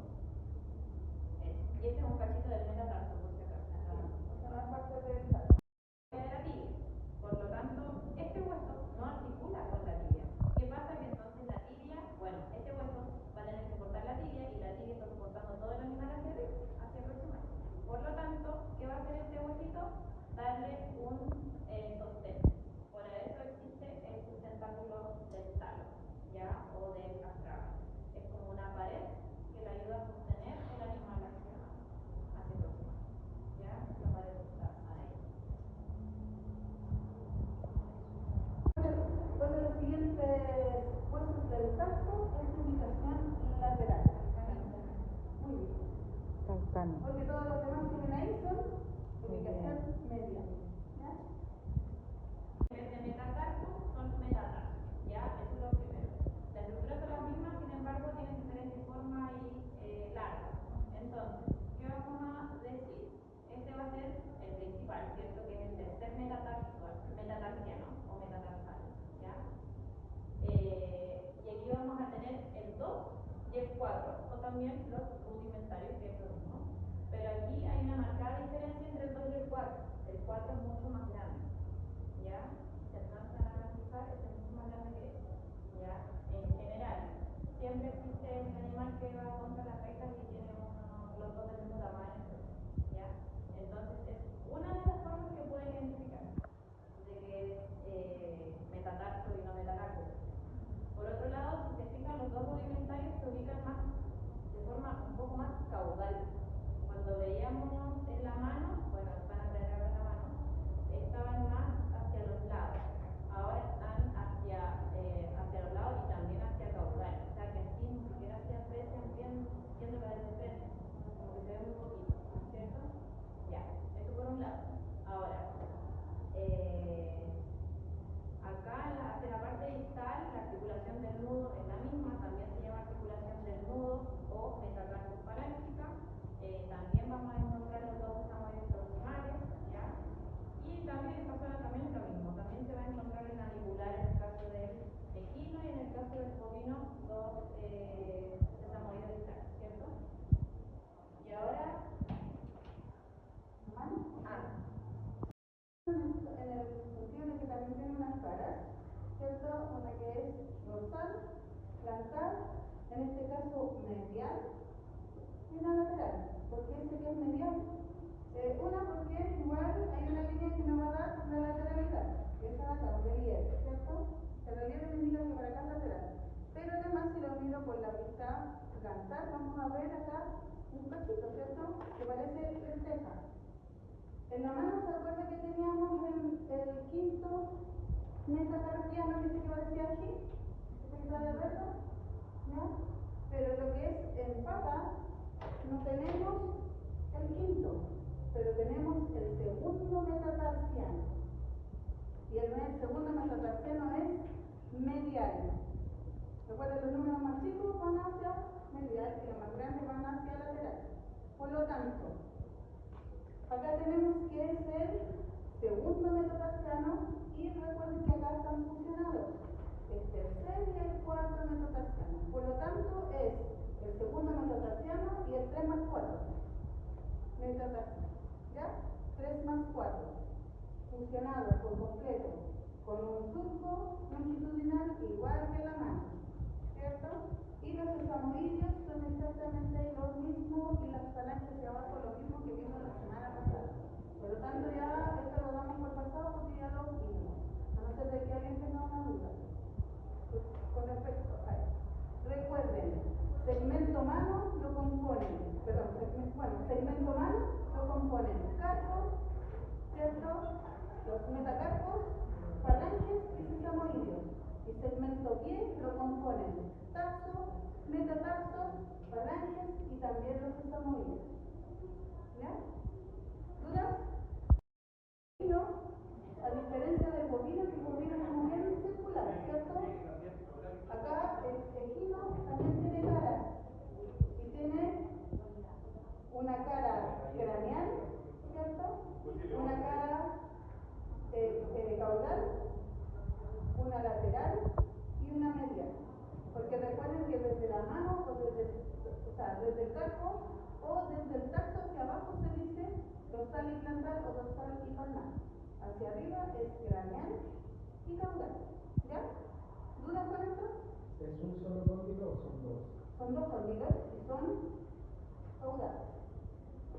Y este es un cachito del metatarso, por si acaso. Esa no es parte del tarso. Por lo tanto, este hueso no articula Cano. Porque todos los demás que ven ahí son ubicación media. ¿Ya? En vez de metatarso son metatarsos, ¿ya? Eso es lo primero. Las estructuras son las mismas, sin embargo, tienen diferente forma y larga. Entonces, ¿qué vamos a decir? Este va a ser el principal, ¿cierto? Que es el tercer metatarsiano o metatarsal, ¿ya? Y aquí vamos a tener el 2 y el 4, o también los rudimentarios, que es lo mismo. Pero aquí hay una marcada diferencia entre el 2 y el 4. El 4 es mucho más grande, ¿ya? Se alcanza a fijar, este es mucho más grande que este, ¿ya? En general, siempre existe un animal que va contra las reglas y tiene los dos del mismo tamaño, ¿ya? Entonces, es una de las formas que pueden identificar de que es metatarso y no metacarpo. Por otro lado, si se fijan, los dos rudimentarios se ubican más de forma un poco más caudal. Cuando veíamos en la mano, bueno, van a traer ahora la mano, estaban más hacia los lados. Ahora están hacia los lados y también hacia caudal. O sea que así ni siquiera se aprecian bien viéndola desde frente. Como que se ve muy poquito, ¿cierto? Ya, eso por un lado. Ahora, acá hacia la parte distal, la articulación del nudo es la misma, también se llama articulación del nudo o metatarsofalángica. También vamos a encontrar los dos sesamoides proximales, ¿ya? Y también esta zona también es lo mismo, también se va a encontrar el navicular en el caso del equino y en el caso del bovino dos sesamoides distales, ¿cierto? Y ahora, En el sentido de que también tiene unas caras, ¿cierto? Una que es dorsal, plantar, en este caso medial, y una lateral. ¿Por qué dice que es medial? Una porque igual hay una línea que me va a dar la lateralidad, que es acá, un relieve, ¿cierto? El relieve me indica que para acá es lateral. Pero además si lo miro por la pista plantar, vamos a ver acá un cachito, ¿cierto? Que parece lenteja. En la mano, ¿se acuerda que teníamos el quinto metacarpiano que se parecía aquí? ¿Se está de acuerdo? ¿Ya? Pero lo que es en pata, no tenemos el quinto, pero tenemos el segundo metatarsiano. Y el segundo metatarsiano es medial. ¿Recuerdan? Los números más chicos van hacia medial y los más grandes van hacia lateral. Por lo tanto, acá tenemos que es el segundo metatarsiano y recuerden que acá están fusionados el tercer y el cuarto metatarsiano. Por lo tanto es el segundo metatarsiano y el 3 más 4 metatarsiano. ¿Ya? 3 más 4 fusionados por completo con un surco longitudinal igual que la mano, ¿cierto? Y los sesamoideos son exactamente lo mismo y las falanges de abajo lo mismo que vimos la semana pasada. Por lo tanto ya esto lo damos por pasado porque ya lo vimos. A no ser de que alguien tenga una duda con respecto a esto. Recuerden, segmento mano lo componen, segmento mano lo componen carpos, ¿cierto? Los metacarpos, falanges y sesamoideos. Y segmento pie lo componen tarso, metatarso, falanges y también los sesamoideos. ¿Ya? ¿Dudas? No, a diferencia del bovino, que el bovino es como bien circular, ¿cierto? Acá el equino también tiene caras y tiene una cara craneal, ¿cierto? Una cara caudal, una lateral y una medial. Porque recuerden que desde la mano desde el carpo o desde el tarso hacia abajo se dice dorsal y plantar o dorsal y palmar. Hacia arriba es craneal y caudal. ¿Ya? ¿Dudas con esto? ¿Es un solo cóndilo o son dos? Son dos cóndilos y son caudales.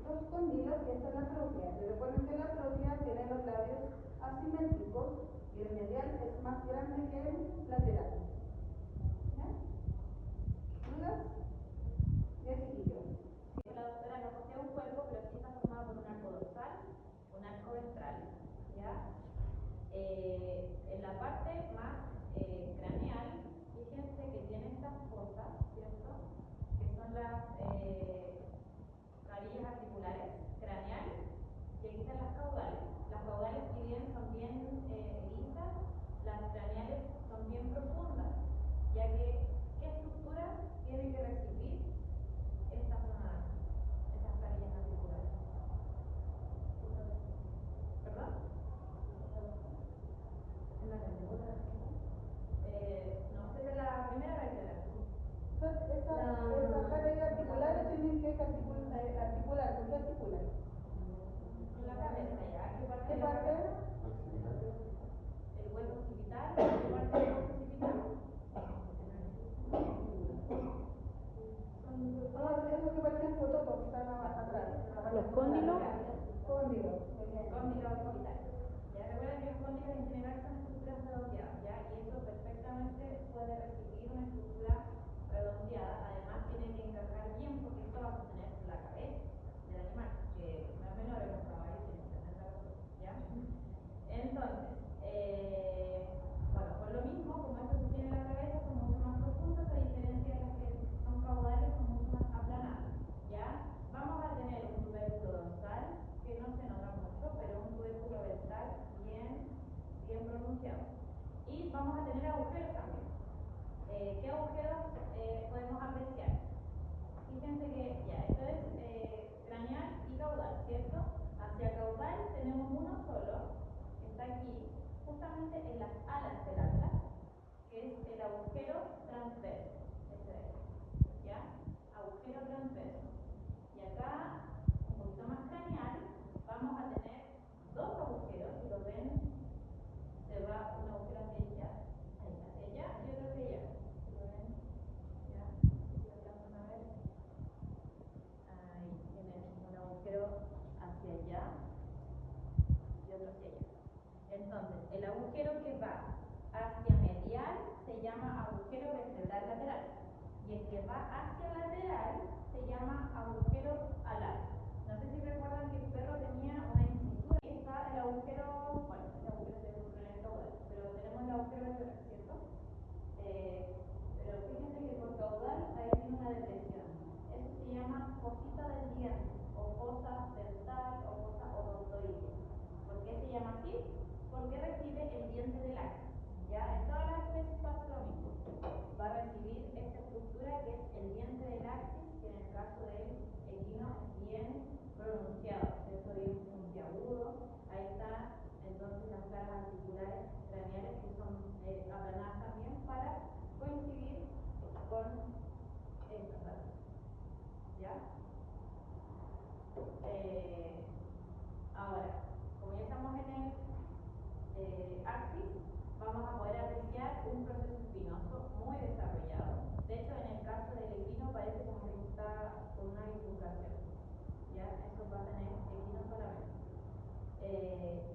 Dos cóndilos y esta es la trófea. Recuerden que la trófea tiene los labios asimétricos y el medial es más grande que el lateral. ¿Ya? ¿Dudas? Ya chiquillos. La doctora no posee un cuerpo, pero sí está formado por un arco dorsal, un arco ventral, ¿ya? En la parte más craneal, fíjense que tiene estas fosas, ¿cierto? Que son las carillas articular, ¿con qué articular? Con la cabeza, ¿ya? ¿Qué parte ¿Qué de la parte? cabeza? El hueso occipital, ¿qué parte del hueso occipital? Es lo que parecen fototos que están atrás. Los cóndilos. Cóndilos, muy bien. Cóndilo occipital. Ya recuerden que los cóndilos en general son estructuras redondeadas, ¿ya? Y eso perfectamente puede recibir una estructura redondeada. Además tiene que encajar bien porque esto va a sostener la cabeza del animal, que no es menor en los caballos, tiene que tener la cabeza, ¿ya? Entonces, bueno, por lo mismo, como esto sostiene la cabeza, son mucho más profundos, a diferencia de las que son caudales, son mucho más aplanadas, ¿ya? Vamos a tener un tubérculo dorsal, que no se nota mucho, pero un tubérculo ventral bien pronunciado. Y vamos a tener agujeros también. ¿Qué agujeros podemos apreciar? Fíjense que ya, esto es craneal y caudal, ¿cierto? Hacia caudal tenemos uno solo, que está aquí, justamente en las alas del atlas, que es el agujero transverso. Este de aquí, ¿ya? Agujero transverso. Y acá, un poquito más craneal, vamos a tener dos agujeros, si lo ven, se va un agujero hacia allá y otro hacia allá. ¿Si lo ven? ¿Ya? Si lo alcanzan a ver. Ahí tienen un agujero hacia allá y otro hacia allá. Entonces, el agujero que va hacia medial se llama agujero vertebral lateral. Y el que va hacia lateral se llama agujero alar. No sé si recuerdan que el perro tenía una incisura. Aquí está el agujero, bueno, el agujero se ocurre en el caudal, pero tenemos el agujero vertebral, ¿cierto? Pero fíjense que por caudal ahí tiene una depresión. Eso se llama fosita del diente, o fosa dental, o fosa odontoide. ¿Por qué se llama así? Porque recibe el diente del axis. Ya en todas las especies pasa lo mismo. Va a recibir esta estructura que es el diente del axis, que en el caso del equino es bien pronunciado, ¿cierto? Bien puntiagudo. Ahí está entonces las caras articulares craneales que son aplanadas también para coincidir con estas partes. ¿Ya? Ahora, como ya estamos en el axis, vamos a poder apreciar un proceso espinoso muy desarrollado. De hecho, en el caso del equino parece como que está con una bifurcación. ¿Ya? Eso va a tener equino solamente.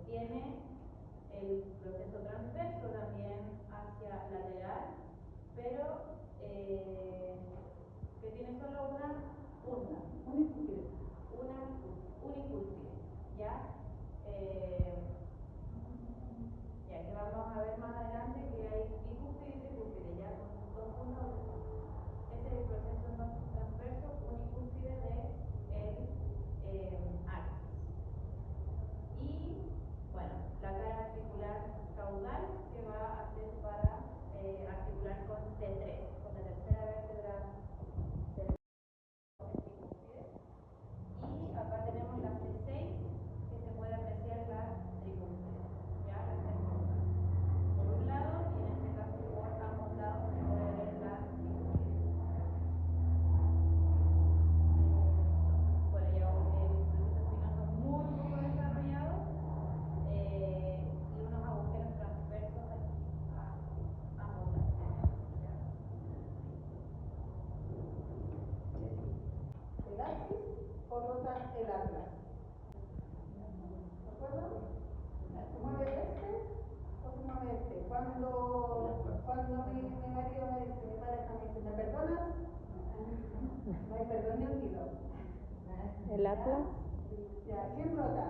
Tiene el proceso transverso también hacia lateral, pero que tiene solo una punta, unicúspide, ¿ya? Ya que vamos a ver más adelante que hay bicúspide y tricúspide, ya con dos puntos. Ese es el proceso entonces transverso unicúspide del axis. Y bueno, la cara articular caudal que va a ser para articular con T3, con la tercera vértebra del tricúspide. Y acá tenemos la C6, que se puede apreciar la tricúspide, ya las tres puntas. Por un lado, y en este caso por ambos lados, se puede ver la tricúspide. Bueno, ya el proceso espinoso muy poco desarrollado y unos agujeros transversos aquí a ambos lados. ¿El axis o rota el atlas? ¿De acuerdo? ¿Se mueve este o se mueve este? Cuando mi marido me dice, mi pareja me dice, ¿me perdonas? No hay perdón ni olvido. ¿El atlas? Ya, ¿quién rota?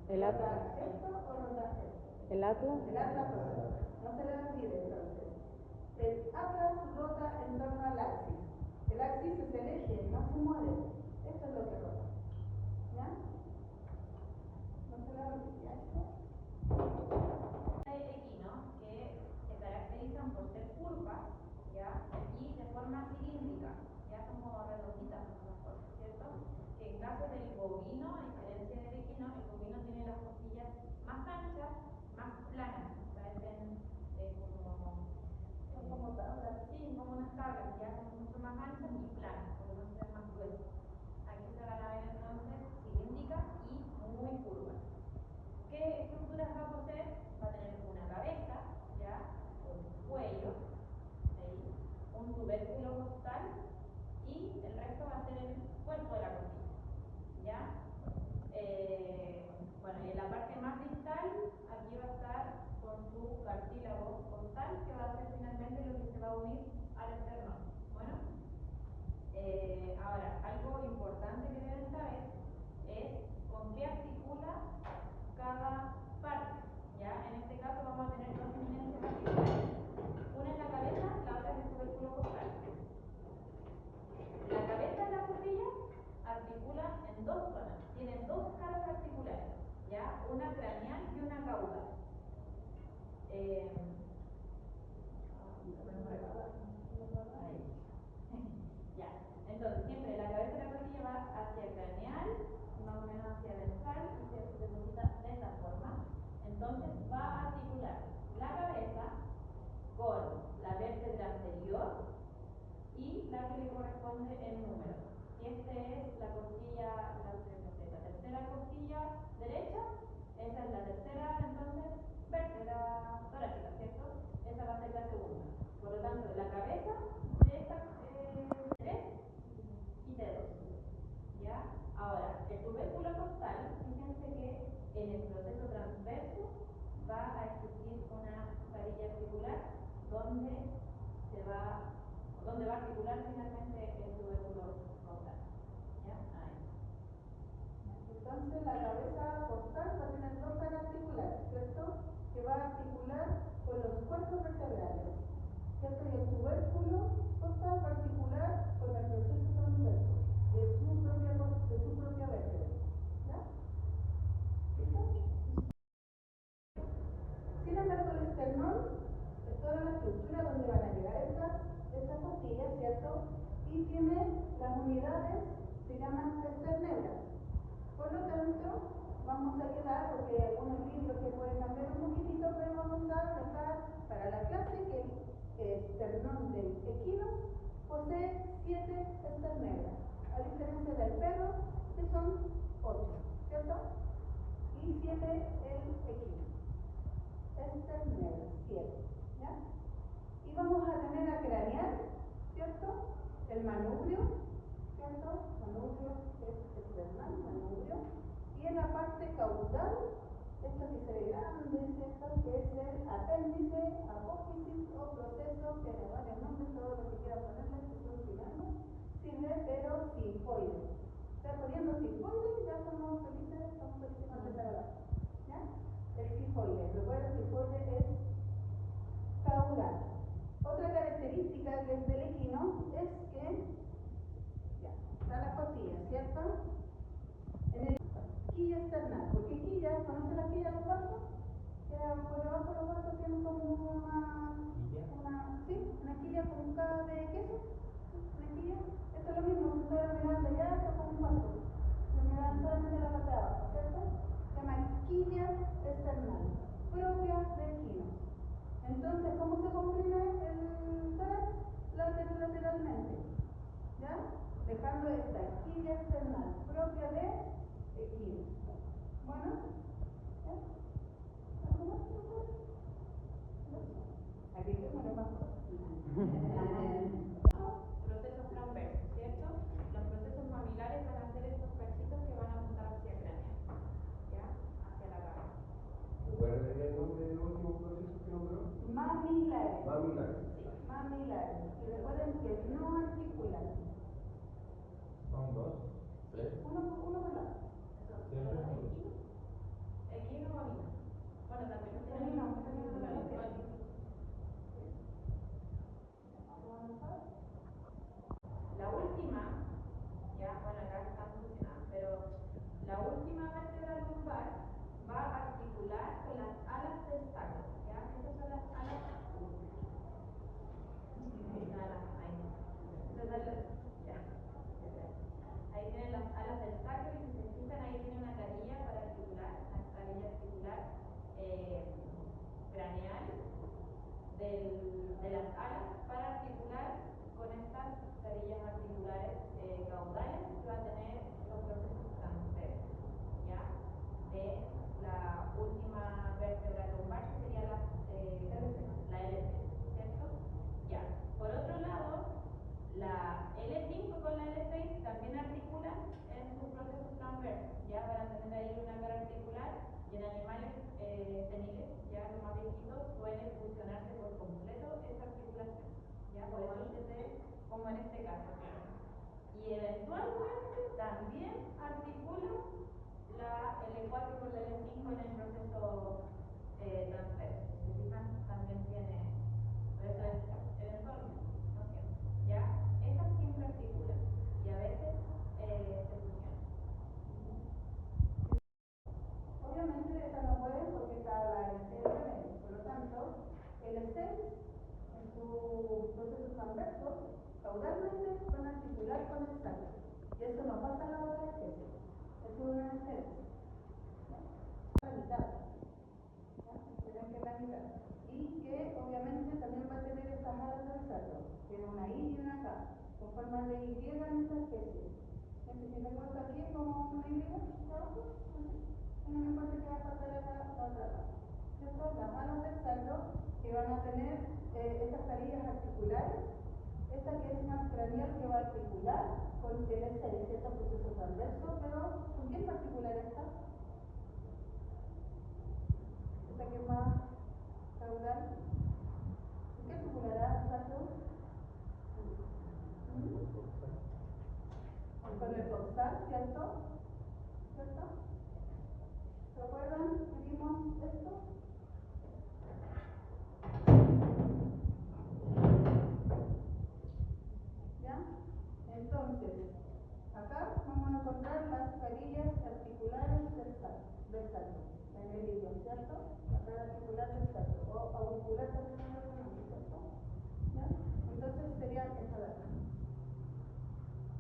El atlas. ¿Rota esto o rota esto? ¿El atlas? El atlas rota. No se le olvide entonces. El atlas rota en torno al axis. El axis es el eje, no se mueve. Esto es lo que rota. ¿Ya? No se le olvide. ¿Ya? Equino que se caracterizan por ser curvas, ¿ya? Y de forma cilíndrica, ya como redonditas en una forma, ¿cierto? Que en caso del bovino, a diferencia del equino, el bovino tiene las costillas más anchas, más planas, parecen como tablas, sí, como unas tablas, ya son mucho más anchas y planas, por lo tanto es más gruesas. Aquí se van a ver entonces cartílago costal, que va a ser finalmente lo que se va a unir al esternón. Bueno, ahora, algo importante que deben saber es con qué articula cada parte. ¿Ya? En este caso vamos a tener dos eminencias articulares. Una en la cabeza, la otra en el tubérculo costal. La cabeza de la costilla articula en dos zonas. Tienen dos caras articulares, ¿ya? Una craneal y una caudal. Ahí. Ya. Entonces, siempre la cabeza de la costilla va hacia craneal, más o menos hacia ventral, y se deposita de esta forma. Entonces, va a articular la cabeza con la vértebra anterior y la que le corresponde en número. Si este es la costilla, la tercera costilla derecha, esa es la tercera, entonces, vértebra torácica, ¿cierto? Esa va a ser la segunda. Por lo tanto, la cabeza de esta T3 y T2. ¿Ya? Ahora, el tubérculo costal, fíjense que en el proceso transverso va a existir una varilla articular donde va a articular finalmente el tubérculo costal. ¿Ya? Ahí. Entonces la cabeza costal va a tener dos caras articulares, ¿cierto? Que va a articular con los cuerpos vertebrales, ¿cierto? Y el tubérculo costal va a articular con el proceso transverso de su propia vértebra. ¿Ya? ¿Listo? Sin embargo, el esternón es toda la estructura donde van a llegar estas costillas, ¿cierto? Y tiene las unidades, se llaman esternebras. Por lo tanto, vamos a quedar, porque hay algunos libros que pueden cambiar un poquitito, pero vamos a dejar para la clase que el esternón del equino posee 7 esternebras, a diferencia del perro, que son 8, ¿cierto? Y 7 el equino. Esternebras, 7, ¿ya? Y vamos a tener a craneal, ¿cierto? El manubrio, ¿cierto? Manubrio es esternal, manubrio. Y en la parte caudal, esto que se ve grande, ¿cierto? Que es el apéndice, apófisis o proceso, tiene varios nombres, todo lo que quieran ponerle, que estoy explicando, sirve, pero sinfoide. Está poniendo sinfoide y ya estamos felices con el trabajo, ¿ya? El sifoide, recuerda, el sifoide es caudal. Otra característica que es del equino es que ya, está la costilla, ¿cierto? En el quilla external, porque quilla, ¿conocen la quilla de los vasos? Que por debajo de los vasos tienen como una quilla con K de queso, una quilla. Esto es lo mismo, si ustedes mirando allá, esto es como un vaso. Si miran solamente la parte de abajo, ¿cierto? Se llama quilla external, propia de equino. Entonces, ¿cómo se comprime el tórax? Lateralmente, ¿ya? Dejando esta quilla external propia de equino. Bueno, ¿ya? ¿Algo más? Aquí tengo una más. Procesos transversos, ¿cierto? Los procesos mamilares van a ser estos cachitos que van a apuntar hacia el cráneo, ¿ya? Hacia la cabeza. ¿Recuerdan el nombre del último proceso que nombró? Mamilares. Mamilares. Sí, mamilares. Y recuerden que no articulan. Son dos, tres. Uno por lado. Siempre son dos. Equino o ovino. Bueno, también Equino, la última, ya, bueno, acá están funcionando, pero la última vértebra lumbar va a articular con las alas del sacro, ¿ya? Estas son las alas. Ahí. Ya. Ahí tienen las alas del sacro y si se fijan ahí tiene una carilla para articular, una carilla articular craneal de las alas para articular con estas carillas articulares caudales que va a tener los procesos transversos, ¿ya? De la última vértebra lumbar que sería la L3, ¿cierto? Ya. Por otro lado, la L5 con la L6 también articulan en sus procesos transversos, ya van a tener ahí una cara articular Y en animales seniles, ya los más viejitos, suele fusionarse por completo esa articulación. Ya por eso como en este caso, claro. Y eventualmente también articula el L4 con la L5 en el proceso transverso. ¿Se fijan? También tiene, pero eso es eventualmente, no siempre. Ya, esas siempre articulan y a veces se fusionan. Obviamente esta no puede porque está la LC de medio, por lo tanto, el LC en su proceso transverso, caudalmente van a articular con el sacro. Y eso no pasa en la otra especie. Es una diferencia. La mitad. Tienen que la mitad. Y que obviamente también va a tener estas alas del sacro. Tiene una I y una K, con forma de Y en esta especie. Si me corto aquí como una Y, ¿cierto? No me importa que va a pasar la otra parte. ¿Cierto? Las manos del sacro que van a tener estas carillas articulares, esta que es más craneal que va a articular con el S6, ¿cierto? Proceso transverso, pero ¿con quién va a articular esta? Esta que es más caudal. ¿Con qué articulará el sacro? Con el coxal, ¿cierto? ¿Cierto? ¿Se acuerdan que vimos esto? ¿Ya? Entonces, acá vamos a encontrar las carillas articulares del sacro, en el hilo, ¿cierto? La cara articular del sacro, o auricular también lo llamamos, ¿cierto? ¿Ya? Entonces serían esta de acá.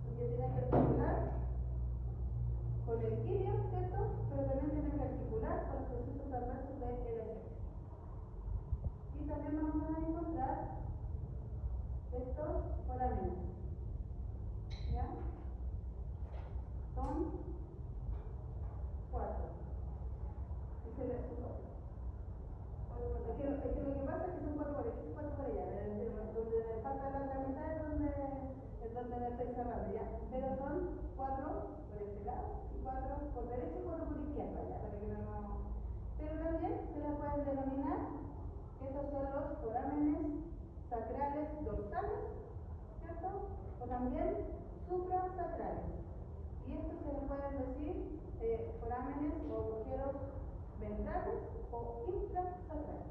Porque tiene que articular con el ilio, ¿cierto? Pero también tiene que articular con los procesos transversos de LC. Y también vamos a encontrar estos forámenes. ¿Ya? Son 4. Es que lo que pasa es que son 4 por aquí y 4 por allá. Donde me falta la mitad es donde me estoy cerrando, ¿ya? Pero son 4 por este lado, y 4 por derecha y 4 por izquierda, ¿ya? Para que no... Pero también se las pueden denominar que estos son los forámenes sacrales dorsales, ¿cierto? O también suprasacrales. Y estos se les pueden decir forámenes o agujeros ventrales o infrasacrales.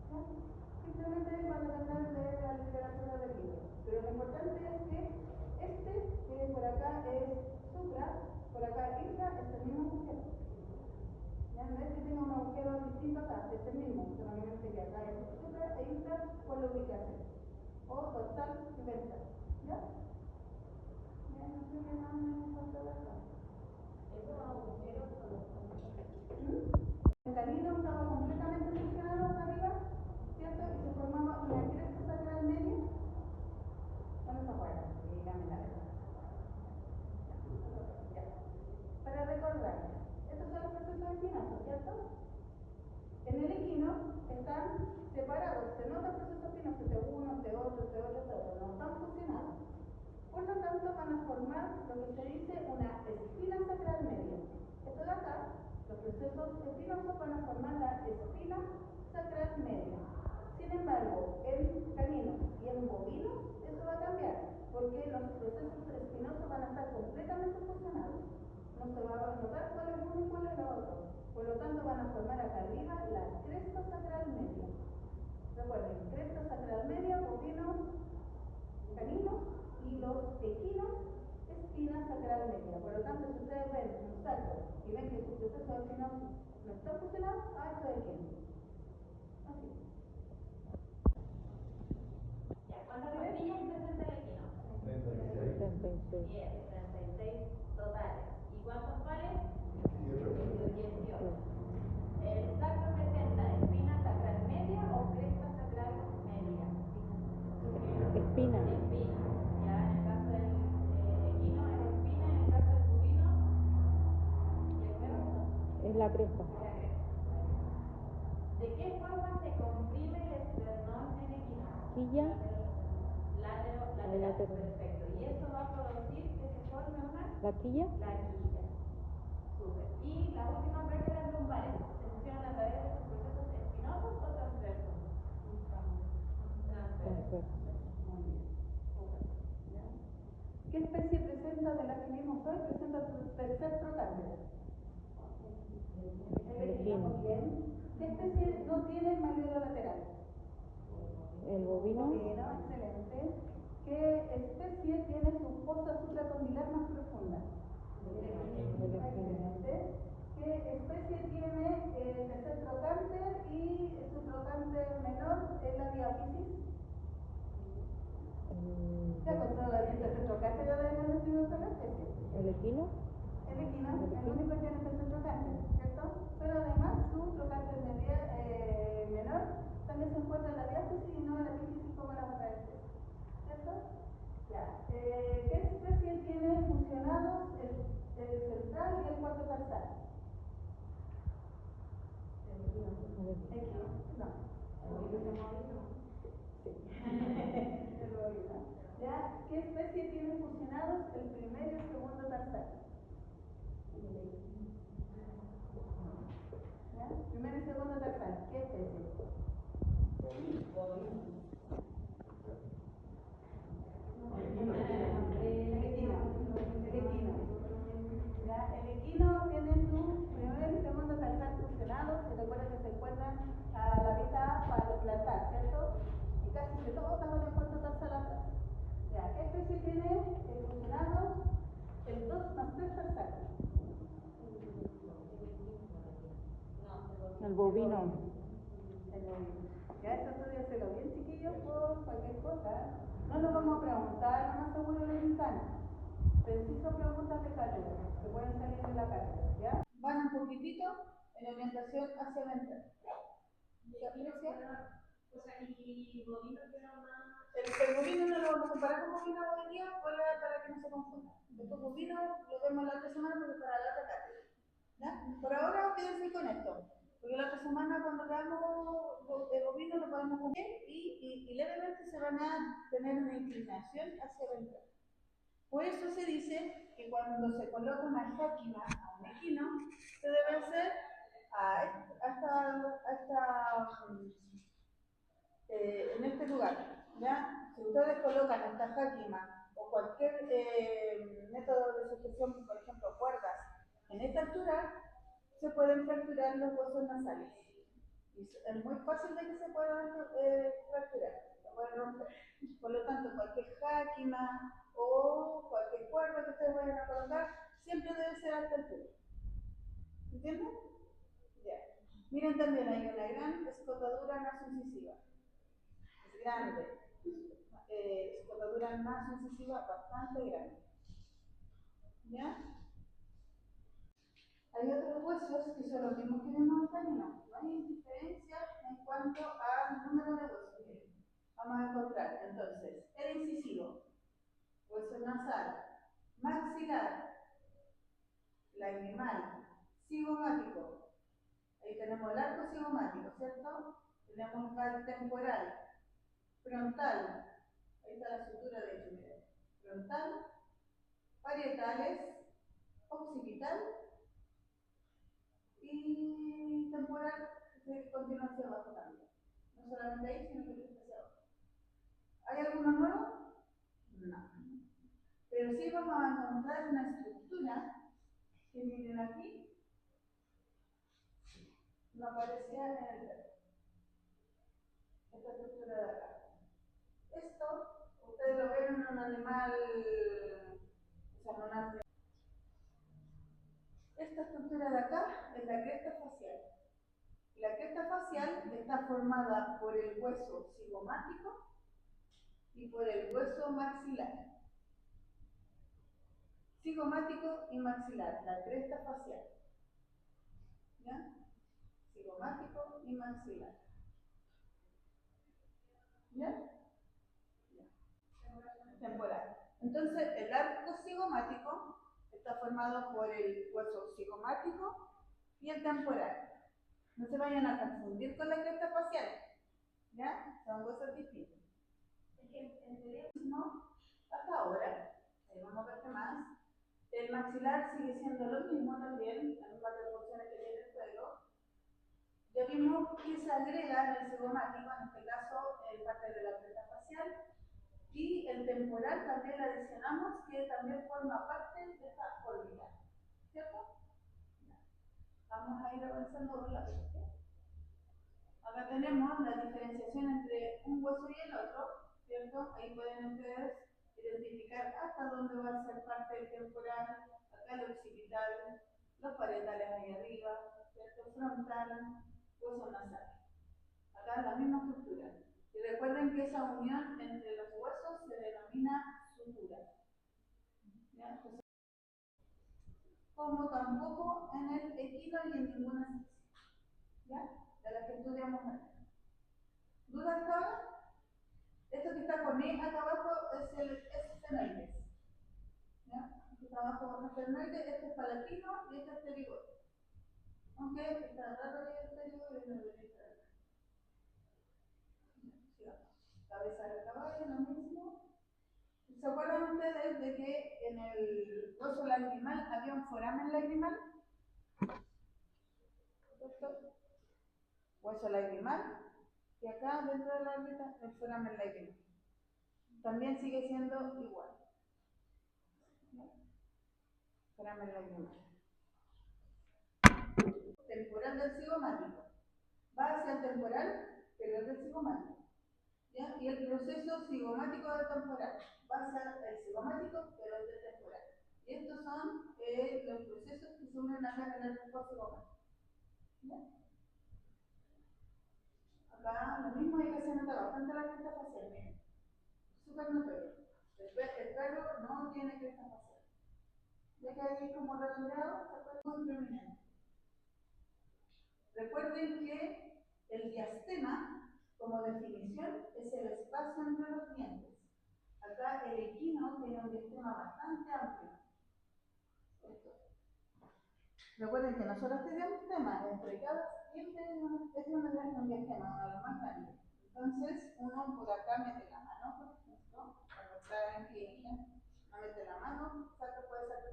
¿Ya? Simplemente van a tratar de la literatura del libro. Pero lo importante es que que por acá es supra, por acá infra, es el mismo agujero. ¿Ya? No es que tenga un agujero distinto acá, es el mismo, solamente que acá es supra e infra por la ubicación. O dorsal y ventral. ¿Ya? Ya no sé qué más me falta de acá. Esos agujeros son los El canino estaba completamente fusionado hasta arriba, ¿cierto? Y se formaba una cresta sacral media. No se acuerdan, díganme la verdad. Ya. Para recordar, estos son los procesos espinosos, ¿cierto? En el equino están separados, se nota el proceso espinoso T1, T8, T8, T8, no están fusionados. Por lo tanto, van a formar lo que se dice una espina sacral media. Esto de acá, los procesos espinosos van a formar la espina sacral media. Sin embargo, en caninos y en bovinos, eso va a cambiar, porque los procesos espinosos van a estar completamente fusionados. No se va a notar cuál es uno y cuál es el otro. Por lo tanto, van a formar acá arriba la cresta sacral media. Recuerden, cresta sacral media, bovinos, caninos, y los equinos, espina sacral media. Por lo tanto, si ustedes ven un sacro y ven que su proceso espinoso no está fusionado, esto es equino. Así. Ya, ¿cuántas pastillas presenta el equino? 36. Bien, 36 totales. ¿Y cuántos pares? 18. ¿El sacro presenta espina sacral media o cresta sacral media? Espina. Espina. Ya en el caso del equino es espina, en el caso del bovino, ¿y el perro? Es la cresta. La cresta. ¿De qué forma se comprime el esternón en equino? Quilla. Lateral. Lateral. Perfecto. ¿Y eso va a producir que se forme una? La quilla. La quilla. Súper. Y las últimas vértebras lumbares. Perfecto. Muy bien. ¿Ya? ¿Qué especie presenta de las que vimos hoy? Presenta su tercer trocánter. El equino. Muy bien. ¿Qué especie no tiene malvelo lateral? El bovino. Bovino, excelente. ¿Qué especie tiene su fosa supracondilar más profunda? Excelente. ¿Qué especie tiene el tercer trocánter y su trocánter menor en la diáfisis? ¿Se ha contado el tercer trocánter ya de la segunda especie? El equino. El equino, el único que tiene el tercer trocánter, ¿cierto? Pero además su trocánter menor también se encuentra en la diáfisis y no en la epífisis como las otras especies, ¿cierto? Ya. ¿Qué especie tiene fusionados el central y el cuarto tarsal? Equino. No. El bovino. ¿Ya? ¿Qué especie tiene fusionados el primer y el segundo tarsal? ¿Ya? Primero y segundo tarsal, ¿qué especie? El equino. ¿Ya? El equino tiene su primer y segundo tarsal fusionados, y recuerda que se encuentran a la mitad para plantar, ¿cierto? Y casi que todos están con el cuarto tarsal atrás. ¿Ya? ¿Qué especie tiene fusionados el 2 más 3 tarsales? El bovino. Ya eso estudiárselo bien, chiquillos, por cualquier cosa. No nos vamos a preguntar, lo más seguro les encanta. Pero sí son preguntas de cátedra, que pueden salir de la cátedra, ¿ya? Van un poquitito en orientación hacia la entrada. ¿Se aprecia? O sea, y bovino que era más. El bovino no lo vamos a comparar con bovino hoy día para que no se confunda. Después bovino lo vemos la otra semana porque para la otra cátedra. ¿Ya? Por ahora quédense con esto. Porque la otra semana cuando veamos el bovino lo podemos comer y levemente se van a tener una inclinación hacia la entrada. Por eso se dice que cuando se coloca una jáquima a un equino, se debe hacer en este lugar. ¿Ya? Si ustedes colocan esta jáquima o cualquier método de sujeción, por ejemplo cuerdas, en esta altura, se pueden fracturar los huesos nasales. Y es muy fácil de que se puedan fracturar, se pueden romper. Por lo tanto, cualquier jáquima o cualquier cuerda que ustedes vayan a colocar, siempre debe ser a esta altura. ¿Entienden? Ya. Miren también, hay una gran escotadura nasoincisiva. Es grande. Escotadura nasoincisiva bastante grande. ¿Ya? Hay otros huesos que son los mismos que vimos hasta aquí, no hay diferencia en cuanto al número de huesos. Miren, vamos a encontrar entonces el incisivo, hueso nasal, maxilar, lagrimal, cigomático. Ahí tenemos el arco cigomático, ¿cierto? Tenemos el temporal, frontal, ahí está la sutura de hecho, miren, frontal, parietales, occipital y temporal que continúa hacia abajo también. No solamente ahí, sino que hacia abajo. ¿Hay alguno nuevo? No. Pero sí vamos a encontrar una estructura que miren aquí, no aparecía en el dedo. Esta estructura de acá. Esto, ustedes lo ven en un animal, o sea, en un animal. Esta estructura de acá es la cresta facial. La cresta facial está formada por el hueso cigomático y por el hueso maxilar. Cigomático y maxilar, la cresta facial. ¿Ya? Cigomático y maxilar. ¿Ya? Temporal. Entonces, el arco cigomático está formado por el hueso cigomático y el temporal. No se vayan a confundir con la cresta facial. ¿Ya? Son huesos distintos. Es que en teoría, hasta ahora, vamos a ver qué más. El maxilar sigue siendo lo mismo también, las mismas proporciones que tiene el pelo. Ya vimos que se agrega en el cigomático, en este caso, parte de la cresta facial Y el temporal también le adicionamos, que también forma parte de esta órbita, ¿cierto? Vamos a ir avanzando por la vista. Acá tenemos la diferenciación entre un hueso y el otro, ¿cierto? Ahí pueden ustedes identificar hasta dónde va a ser parte del temporal, acá el occipital, los parietales ahí arriba, ¿cierto? Frontal, hueso nasal. Acá la misma estructura. Y recuerden que esa unión entre los huesos se denomina sutura. ¿Ya? Entonces, como tampoco en el equino y en ninguna sección, ¿ya? De la que estudiamos antes. ¿Dudas hasta ahora? Esto que está con E acá abajo es el estenoides. ¿Ya? Aquí está abajo el estenoides, este es palatino y este es pterigoide. Aunque está raro que el pterigoide no debería estar acá. Cabeza del caballo, lo mismo. ¿Se acuerdan ustedes de que en el hueso lagrimal había un foramen lagrimal? ¿Cierto? Hueso lagrimal, y acá dentro de la órbita el foramen lagrimal. También sigue siendo igual. Foramen lagrimal. Temporal del cigomático. Va hacia el temporal, pero es del cigomático. ¿Ya? Y el proceso cigomático del temporal. Va hacia el cigomático, pero es del temporal. Y estos son los procesos que se unen acá en el cuerpo cigomático. ¿Ya? Acá lo mismo hay que se nota bastante la cresta facial, miren. Súper notorio. El perro no tiene cresta facial. Ya que ahí como redondeado, se puede muy prominente. Recuerden que el diastema, como definición, es el espacio entre los dientes. Acá el equino tiene un diastema bastante amplio. Esto. Recuerden que nosotros tenemos temas entre cada diente es un diastema, uno de los más grandes. Entonces, uno por acá mete la mano, por ejemplo, cuando está en clínica, uno mete la mano, puede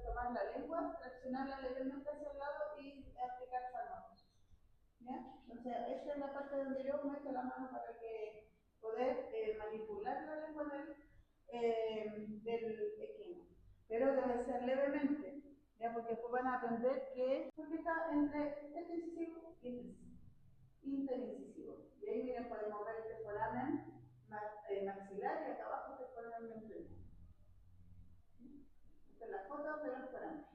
tomar la lengua, traccionarla levemente hacia el lado y aplicar fármacos. ¿Ya? Entonces, esta es la parte donde yo meto la mano para que poder manipular la lengua del equino. Pero debe ser levemente, ¿ya? Porque después van a aprender que porque está entre este incisivo y interincisivo. Y ahí miren, podemos ver este foramen maxilar y acá abajo este foramen mentral. Esta es la foto de los foramen.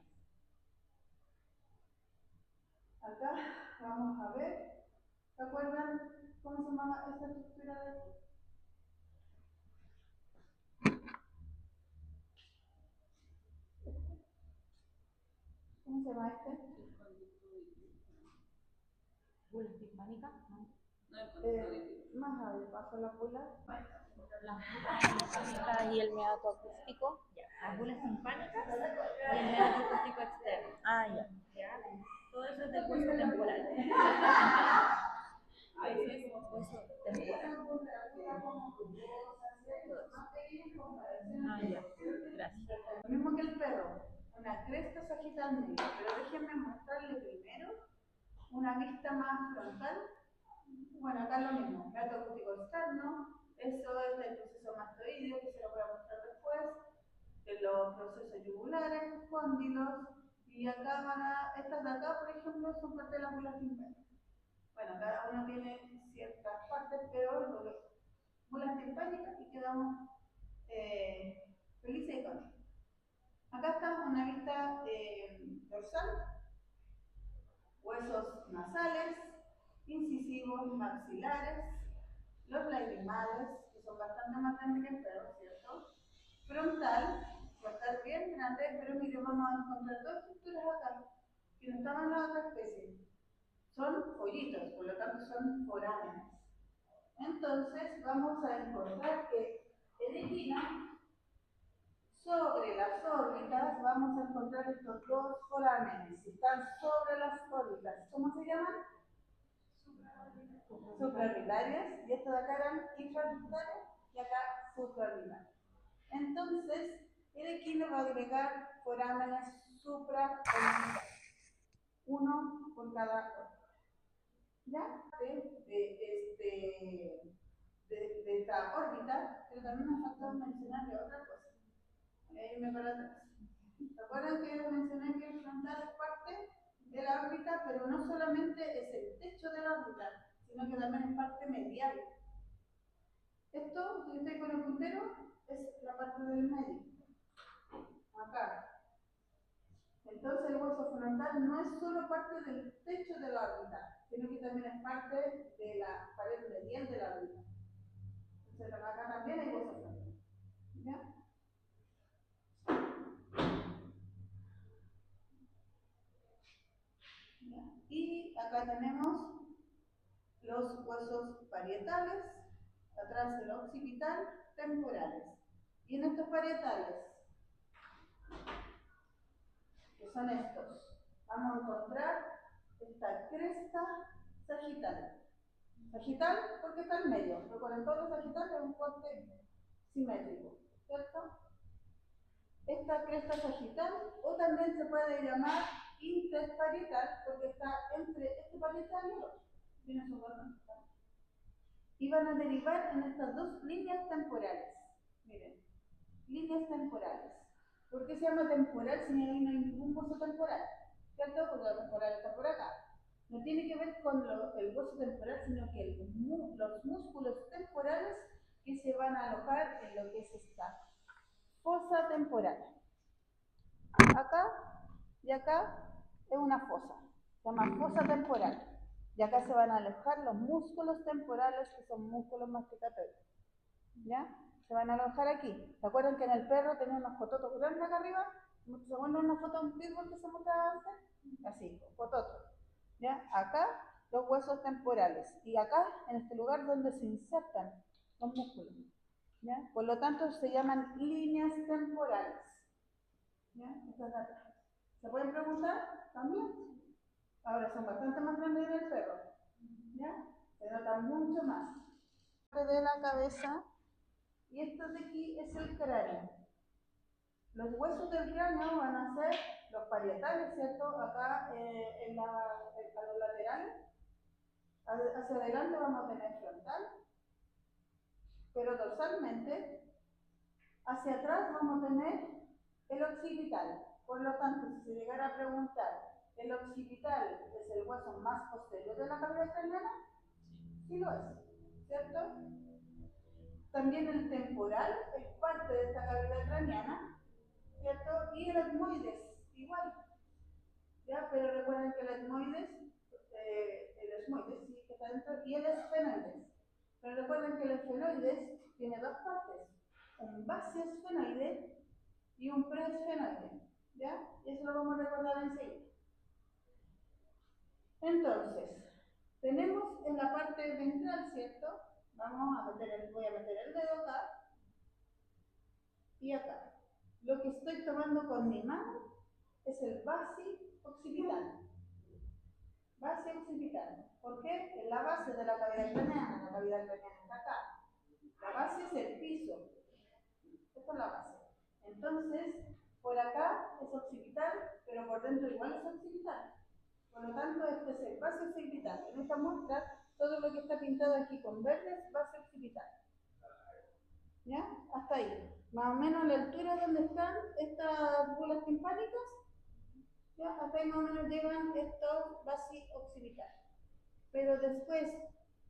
Acá vamos a ver, ¿se acuerdan cómo se llamaba esta estructura de aquí? ¿Cómo se llama este? ¿Bulas timpánicas? No. Más abajo la bula. Las bulas timpánicas y el meato acústico. Ya. Las bulas timpánicas y el meato acústico externo. Ah, ya. Ya. Todo eso es del hueso temporal. Eso es hueso temporal. Ah, ya. Gracias. Lo mismo que el perro, una cresta sagital media, pero déjenme mostrarle primero una vista más frontal. Bueno, acá lo mismo, meato acústico externo, eso es el proceso mastoideo que se lo voy a mostrar después, de los procesos yugulares, cóndilos, y acá estas de acá, por ejemplo, son parte de las bulas timpánicas. Bueno, cada uno tiene ciertas partes, pero bulas timpánicas y quedamos felices y contentos. Acá está una vista dorsal, huesos nasales, incisivos, maxilares, los lagrimales, que son bastante más grandes que el perro, ¿cierto? Frontal, va a estar bien grande, pero miren, vamos a encontrar dos estructuras acá, que no estaban en la otra especie. Son pollitos, por lo tanto son forámenes. Entonces, vamos a encontrar que el equino, sobre las órbitas, vamos a encontrar estos dos forámenes. Están sobre las órbitas. ¿Cómo se llaman? Supraorbitarias. Y estas de acá eran infraorbitarias y acá supraorbitarias. Entonces, el equino va a agregar forámenes supraorbitales. Uno por cada órbita. ¿Ya? De de esta órbita, pero también me faltó mencionarle otra cosa. Ahí me para atrás. ¿Se acuerdan que les mencioné que el frontal es parte de la órbita, pero no solamente es el techo de la órbita, sino que también es parte medial? Esto, si estoy con el puntero, es la parte del medio. Acá. Entonces el hueso frontal no es solo parte del techo de la órbita, sino que también es parte de la pared medial de la órbita. Entonces acá también hay hueso frontal. ¿Ya? Y acá tenemos los huesos parietales, atrás el occipital, temporales. Y en estos parietales, que son estos, vamos a encontrar esta cresta sagital. Sagital porque está en medio. Recuerden, todo sagital es un corte simétrico, ¿cierto? Esta cresta sagital, o también se puede llamar interparietal, porque está entre este parietal y el otro. Tiene su orden. Y van a derivar en estas dos líneas temporales. Miren, líneas temporales. ¿Por qué se llama temporal si ahí no hay ningún hueso temporal? ¿Cierto? Porque la temporal está por acá. No tiene que ver con el hueso temporal, sino que los músculos temporales que se van a alojar en lo que es esta fosa temporal. Acá y acá es una fosa, se llama fosa temporal. Y acá se van a alojar los músculos temporales, que son músculos masticatorios. ¿Ya? Se van a alojar aquí. ¿Se acuerdan que en el perro tenía unos fototos grandes acá arriba? ¿Se acuerdan una foto de un pitbull que se mostraba antes? Así, fototos. ¿Ya? Acá los huesos temporales. Y acá, en este lugar donde se insertan los músculos. ¿Ya? Por lo tanto, se llaman líneas temporales. ¿Ya? Estas de acá. ¿Se pueden preguntar también? Ahora son bastante más grandes en el perro. ¿Ya? Se notan mucho más. De la cabeza. Y esto de aquí es el cráneo. Los huesos del cráneo van a ser los parietales, ¿cierto? Acá a los laterales. Hacia adelante vamos a tener frontal. Pero dorsalmente, hacia atrás vamos a tener el occipital. Por lo tanto, si se llegara a preguntar, ¿el occipital es el hueso más posterior de la cavidad craneana? Sí lo es, ¿cierto? También el temporal es parte de esta cavidad craneana, ¿cierto? Y el etmoides, igual. ¿Ya? Pero recuerden que el etmoides sí que está dentro, y el esfenoides. Pero recuerden que el esfenoides tiene dos partes, un basiesfenoide y un preesfenoide. ¿Ya? Y eso lo vamos a recordar enseguida. Entonces, tenemos en la parte ventral, ¿cierto? Voy a meter el dedo acá y acá. Lo que estoy tomando con mi mano es el basi occipital. Base occipital. ¿Por qué? Es la base de la cavidad craneana. La cavidad craneana está acá. La base es el piso. Esta es la base. Entonces, por acá es occipital, pero por dentro igual es occipital. Por lo tanto, este es el base occipital. En esta muestra, todo lo que está pintado aquí con verde es base occipital. ¿Ya? Hasta ahí. Más o menos a la altura donde están estas bolas timpánicas, ¿ya? Hasta ahí más o menos llegan estos base occipital. Pero después,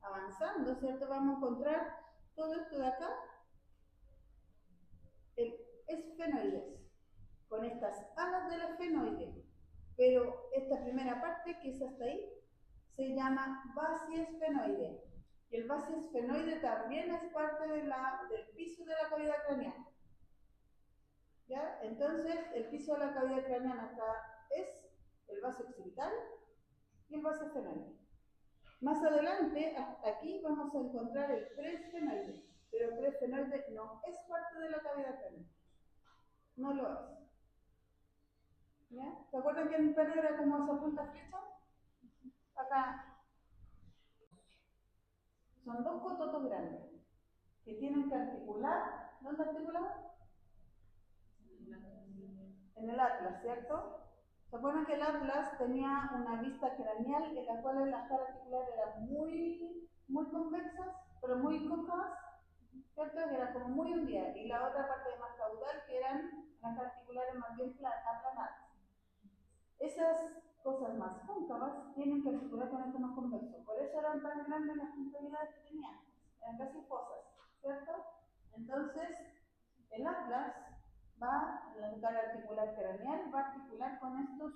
avanzando, ¿cierto? Vamos a encontrar todo esto de acá, el esfenoides, con estas alas del esfenoide. Pero esta primera parte, que es hasta ahí, se llama basiesfenoide. Y el basiesfenoide también es parte del piso de la cavidad craneana. ¿Ya? Entonces, el piso de la cavidad craneana acá es el base occipital y el basiesfenoide. Más adelante, hasta aquí, vamos a encontrar el preesfenoide. Pero el preesfenoide no es parte de la cavidad craneana. No lo es. ¿Ya? ¿Se acuerdan que en el perro era como esa punta flecha? Acá son dos cototos grandes que tienen que articular. ¿Dónde articulaban? En el atlas, ¿cierto? ¿Se acuerdan que el atlas tenía una vista craneal en la cual las caras articulares eran muy convexas, pero muy cóncavas? ¿cierto? Que era como muy hundida, y la otra parte más caudal, que eran las articulares más bien aplanadas. Esas cosas más cóncavas tienen que articular con esto más convexo. Por eso eran tan grandes las concavidades que tenían. Eran casi fosas, ¿cierto? Entonces, el atlas va, la cara articular craneal, va a articular con estos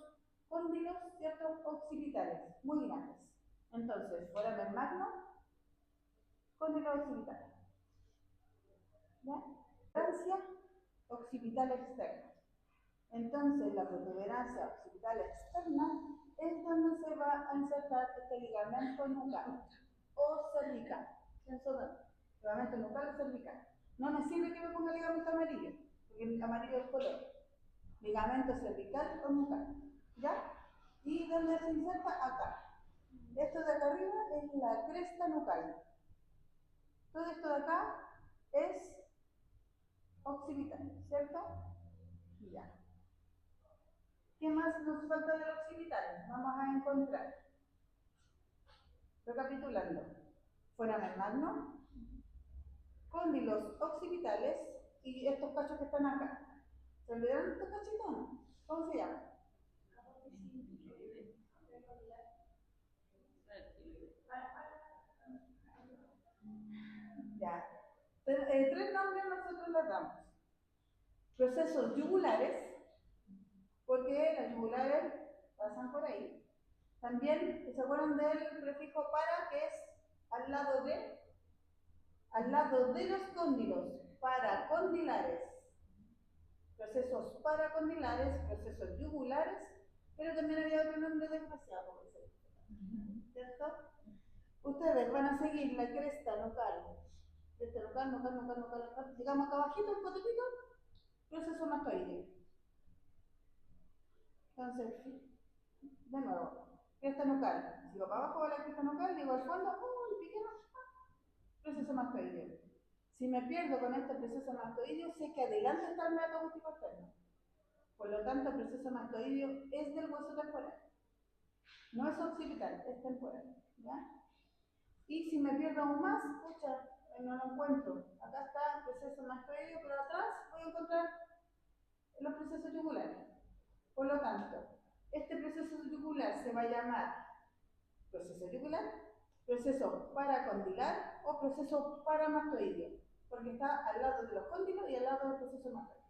cóndilos, ¿cierto? Occipitales, muy grandes. Entonces, foramen magno, cóndilo occipital. ¿Ya? Protuberancia occipital externa. Entonces, la protuberancia occipital externa es donde se va a insertar este ligamento nucal o cervical. Ligamento nucal o cervical. No me sirve que me ponga ligamento amarillo, porque el amarillo es color. Ligamento cervical o nucal. ¿Ya? ¿Y dónde se inserta? Acá. Esto de acá arriba es la cresta nucal. Todo esto de acá es occipital, ¿cierto? Ya. ¿Qué más nos falta del occipital? Vamos a encontrar, recapitulando, foramen magno, cóndilos occipitales y estos cachos que están acá. ¿Se olvidaron de estos cachitos o no? ¿Cómo se llaman? Ya. Tres nombres nosotros les damos. Procesos yugulares, porque las yugulares pasan por ahí. También, ¿se acuerdan del prefijo para, que es al lado de los cóndilos? Paracondilares. Procesos paracondilares, procesos yugulares, pero también había otro nombre desgraciado, ¿cierto? Ustedes van a seguir la cresta nucal, nucal, llegamos acá abajito, un poquitito, proceso mastoideo. Entonces, de nuevo, cresta nucal, sigo para abajo, va la cresta nucal, digo al fondo, piqué, proceso mastoideo. Si me pierdo con este proceso mastoideo, sé que adelante está el meato acústico externo. Por lo tanto, el proceso mastoideo es del hueso temporal. No es occipital, es temporal. ¿Ya? Y si me pierdo aún más, pucha, no lo encuentro. Acá está el proceso mastoideo, pero atrás voy a encontrar los procesos yugulares. Por lo tanto, este proceso yugular se va a llamar proceso yugular, proceso paracondilar o proceso paramastoideo, porque está al lado de los cóndilos y al lado del proceso mastoideo.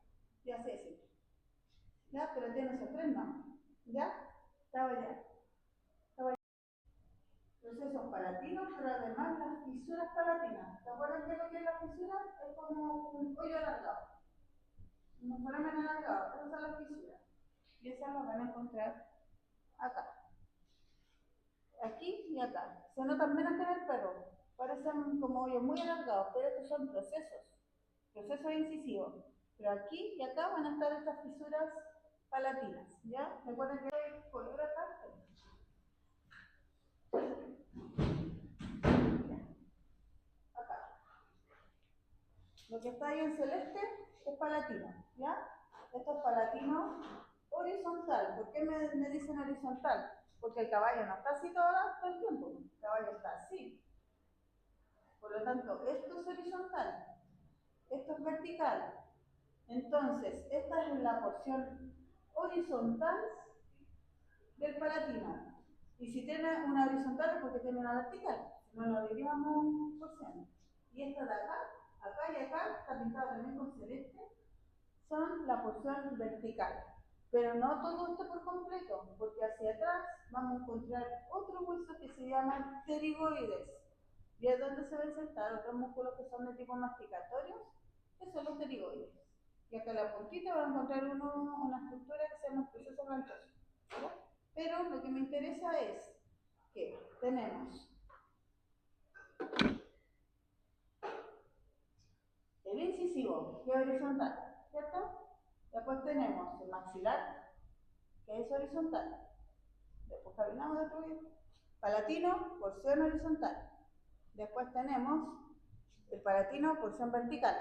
Ya sé decir. ¿Ya? Pero tiene esos tres nombres. ¿Ya? Estaba ya. Procesos palatinos, pero además las fisuras palatinas. ¿Se acuerdan de lo que es la fisura? Es como un hoyo alargado. Un foramen alargado. Esas son las fisuras. Y esas las van a encontrar acá. Aquí y acá. Se notan menos que en el perro. Parecen como hoyos muy alargados, pero estos son procesos. Procesos incisivos. Pero aquí y acá van a estar estas fisuras palatinas. ¿Ya? Recuerden que hay color acá. Acá. Lo que está ahí en celeste es palatino, ¿ya? Esto es palatino horizontal. ¿Por qué me dicen horizontal? Porque el caballo no está así todo el tiempo. El caballo está así. Por lo tanto, esto es horizontal. Esto es vertical. Entonces, esta es la porción horizontal del palatino. Y si tiene una horizontal es porque tiene una vertical. Si no, lo diríamos porción. Y esta de acá y acá, está pintado también con celeste, son la porción vertical. Pero no todo esto por completo, porque hacia atrás vamos a encontrar otro hueso que se llama pterigoides. Y es donde se van a insertar otros músculos que son de tipo masticatorios, que son los pterigoides. Y acá en la puntita van a encontrar una estructura que se llama proceso blancoso. Pero lo que me interesa es que tenemos el incisivo, que es horizontal, ¿cierto? Después tenemos el maxilar, que es horizontal. Después caminamos de otro lado. Palatino, porción horizontal. Después tenemos el palatino, porción vertical.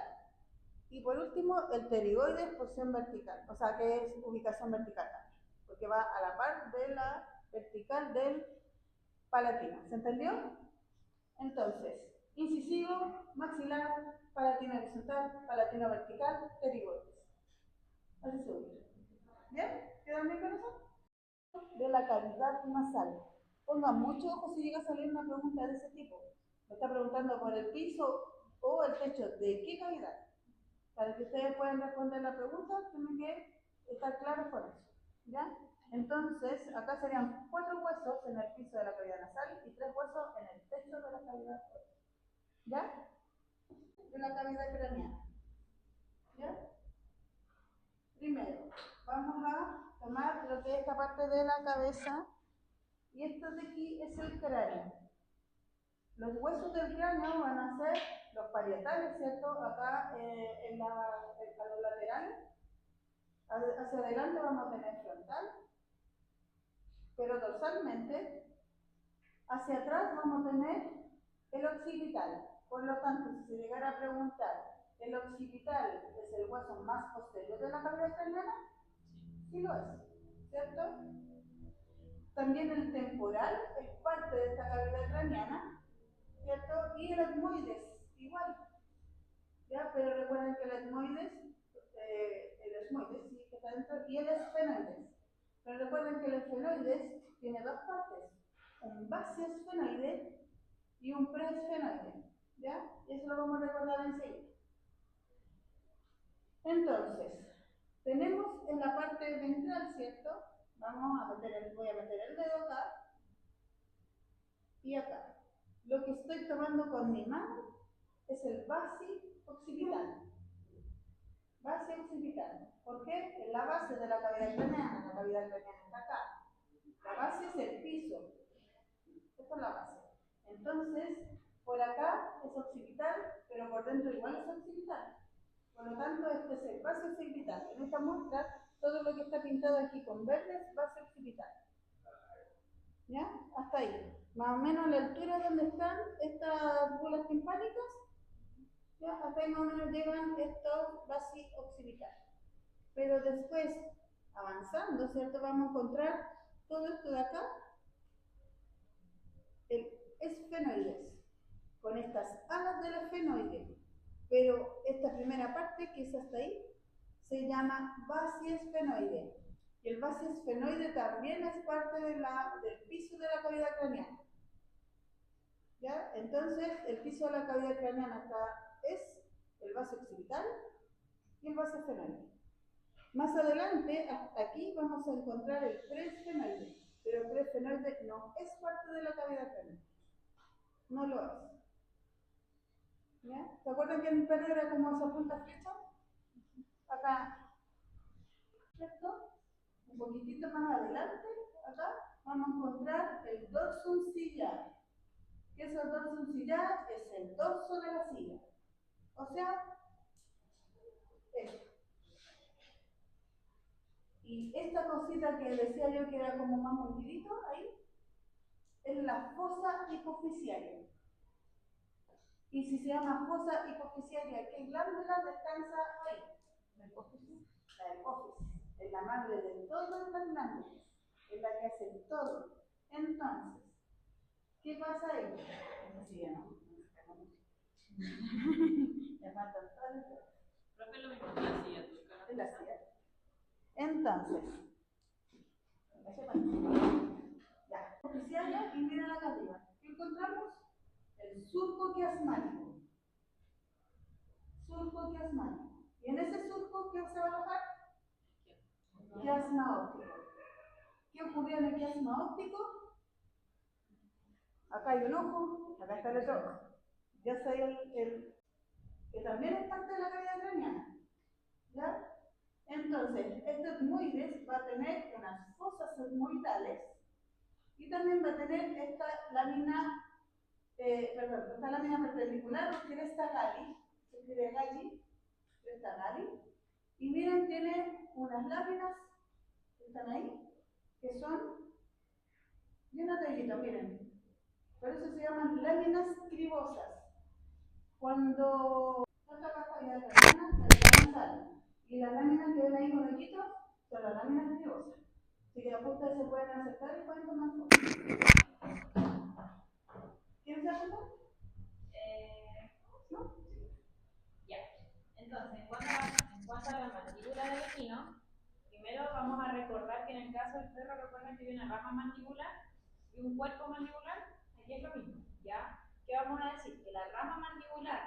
Y por último, el pterigoides, porción vertical. O sea, que es ubicación vertical también, porque va a la par de la vertical del palatino. ¿Se entendió? Entonces, incisivo, maxilar, palatina horizontal, palatina vertical, pterigoides. Así se usa. ¿Bien? ¿Quedan bien con eso? De la cavidad nasal. Pongan mucho ojo si llega a salir una pregunta de ese tipo. Me está preguntando por el piso o el techo. ¿De qué cavidad? Para que ustedes puedan responder la pregunta, tienen que estar claros con eso. ¿Ya? Entonces, acá serían 4 huesos en el piso de la cavidad nasal y 3 huesos en el techo de la cavidad oral. ¿Ya? De la cavidad craneana. ¿Ya? Primero, vamos a tomar lo que es esta parte de la cabeza y esto de aquí es el cráneo. Los huesos del cráneo van a ser los parietales, ¿cierto? Acá a los laterales, hacia adelante vamos a tener frontal, pero dorsalmente, hacia atrás vamos a tener el occipital. Por lo tanto, si se llegara a preguntar, ¿el occipital es el hueso más posterior de la cavidad craneana? Sí lo es, ¿cierto? También el temporal es parte de esta cavidad craneana, ¿cierto? Y el etmoides, igual. ¿Ya? Pero recuerden que el etmoides sí, que está dentro, y el esfenoides. Pero recuerden que el esfenoides tiene dos partes, un basiosfenoide y un preesfenoide. ¿Ya? Y eso lo vamos a recordar enseguida. Entonces, tenemos en la parte ventral, ¿cierto? Voy a meter el dedo acá y acá. Lo que estoy tomando con mi mano es el basi occipital. Base occipital. ¿Por qué? En la base de la cavidad craneana, la cavidad craneana está acá. La base es el piso. Esta es la base. Entonces, por acá es occipital, pero por dentro igual es occipital. Por lo tanto, este es el base occipital. En esta muestra, todo lo que está pintado aquí con verde es base occipital. ¿Ya? Hasta ahí. Más o menos a la altura donde están estas bolas timpánicas, ¿ya? Hasta ahí más o menos llegan estos basi occipital. Pero después, avanzando, ¿cierto? Vamos a encontrar todo esto de acá, el esfenoides, con estas alas del esfenoide. Pero esta primera parte, que es hasta ahí, se llama basiesfenoide. Y el basiesfenoide también es parte del piso de la cavidad craneana. ¿Ya? Entonces, el piso de la cavidad craneana acá es el base occipital y el basiesfenoide. Más adelante, aquí vamos a encontrar el preesfenoide, pero el preesfenoide no es parte de la cavidad craneana. No lo es. ¿Ya? ¿Se acuerdan que el pelo era como esa punta flecha? Acá, ¿cierto? Un poquitito más adelante, acá, vamos a encontrar el dorsum ciliar. ¿Qué es el dorsum ciliar? Es el dorso de la silla. O sea, esto. Y esta cosita que decía yo que era como más hundidito, ahí, es la fosa hipofisiaria. Y si se llama fosa hipofisiaria, ¿qué glándula descansa ahí? La hipófisis. La hipófisis. Es la madre de todas las glándulas. Es la que hace todo. Entonces, ¿qué pasa ahí? Así ya no. Ya faltan todas las cosas. Profe, lo mismo que la silla, tu cara. Es la silla. Entonces, ya, hipofisiaria, y miren acá arriba. ¿Qué encontramos? El surco quiasmático. Surco quiasmático. Y en ese surco, ¿qué se va a alojar? Quiasma óptico. ¿Qué ocurrió en el quiasma óptico? Acá hay un ojo, acá está el otro ojo. Ya sé que también es parte de la cavidad craneana. ¿Ya? Entonces, este etmoides va a tener unas fosas etmoidales y también va a tener esta lámina perpendicular o cresta Galli, se escribe Galli, cresta Galli, y miren, tiene unas láminas que están ahí, que son de una tallita, miren, por eso se llaman láminas cribosas. Cuando esta cavidad craneana, la nasal, y las láminas que ven ahí con hoyitos son las láminas cribosas. Así que después ustedes se pueden acercar y pueden tomar fotos. ¿Quién se acerca? raja mandibular y un cuerpo mandibular, aquí es lo mismo, ¿ya? ¿Qué vamos a decir? Que la rama mandibular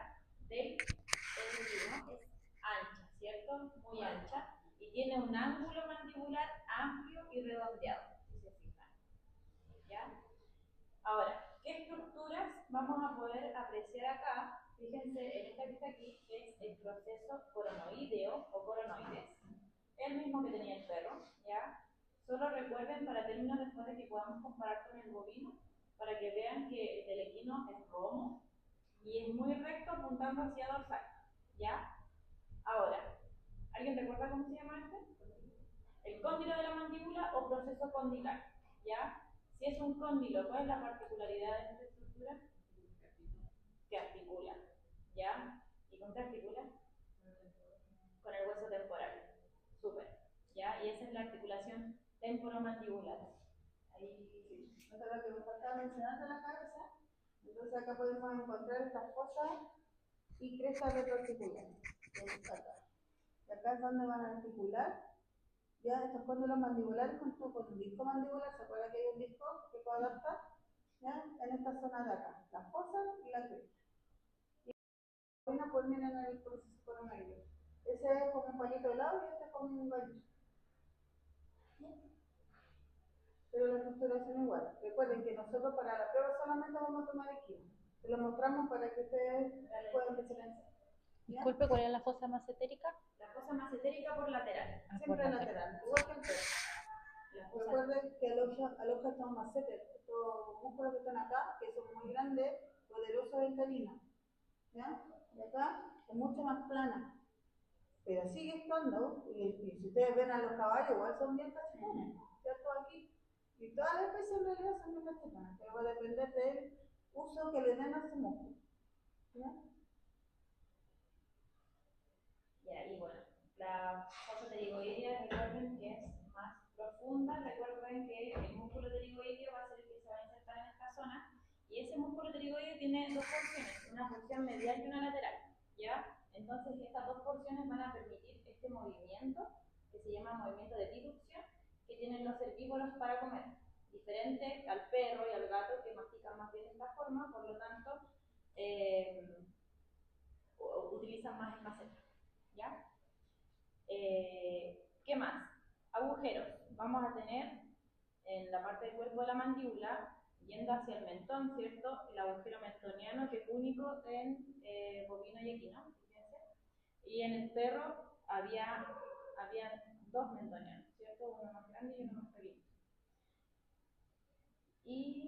del equino es ancha, ¿cierto? Muy ancha, y tiene un ángulo mandibular amplio y redondeado, si se fijan, ¿ya? Ahora, ¿qué estructuras vamos a poder apreciar acá? Fíjense en esta que está aquí, que es el proceso coronoideo o coronoides, el mismo que tenía el perro, ¿ya? Solo recuerden para términos después de que podamos comparar con el bovino, para que vean que el del equino es romo y es muy recto apuntando hacia dorsal, ¿ya? Ahora, ¿alguien recuerda cómo se llama este? El cóndilo de la mandíbula o proceso condilar, ¿ya? Si es un cóndilo, ¿cuál es la particularidad de esta estructura? Que articula, ¿ya? ¿Y con qué articula? Con el hueso temporal. Súper, ¿ya? Y esa es la articulación temporomandibular. Ahí, sí. Esta es lo que me faltaba mencionar de la cabeza. Entonces acá podemos encontrar estas fosas y crestas retroarticulares. Y acá es donde van a articular ya estos cóndulos mandibulares junto con un disco mandibular. ¿Se acuerda que hay un disco que coadapta? ¿Ya? En esta zona de acá, las fosas y la cresta. Y una culmina en el proceso coronario. Ese es como un palito de lado y este es como un gancho. Pero la estructura son igual. Recuerden que nosotros para la prueba solamente vamos a tomar equino. Se lo mostramos para que ustedes puedan diferenciar. Disculpe, ¿cuál es la fosa massetérica? la fosa massetérica por lateral. Siempre lateral, igual que el perro. La fosa Recuerden que aloja estos macetes, estos músculos que están acá, que son muy grandes, poderosos en canina. ¿Ya? Y acá es mucho más plana. Pero sigue estando, y si ustedes ven a los caballos, igual son bien cachetones, ¿cierto? Aquí. Y todas las especies en realidad son bien cachetonas, pero va a depender del uso que le den a su músculo. ¿Ya? Ya, y bueno, la fosa pterigoidea, recuerden que es más profunda. Recuerden que el músculo pterigoideo va a ser el que se va a insertar en esta zona. Y ese músculo pterigoideo tiene dos porciones, una porción medial y una lateral, ¿ya? Entonces estas dos porciones van a permitir este movimiento, que se llama movimiento de diducción, que tienen los herbívoros para comer. Diferente al perro y al gato, que mastican más bien de esta forma, por lo tanto, utilizan más el maceta, ¿ya? ¿Qué más? Agujeros. Vamos a tener en la parte del cuerpo de la mandíbula, yendo hacia el mentón, ¿cierto? El agujero mentoniano, que es único en bovino y equino, fíjense. Y en el perro había dos mentonianos, ¿cierto? Uno más grande y uno más pequeño. Y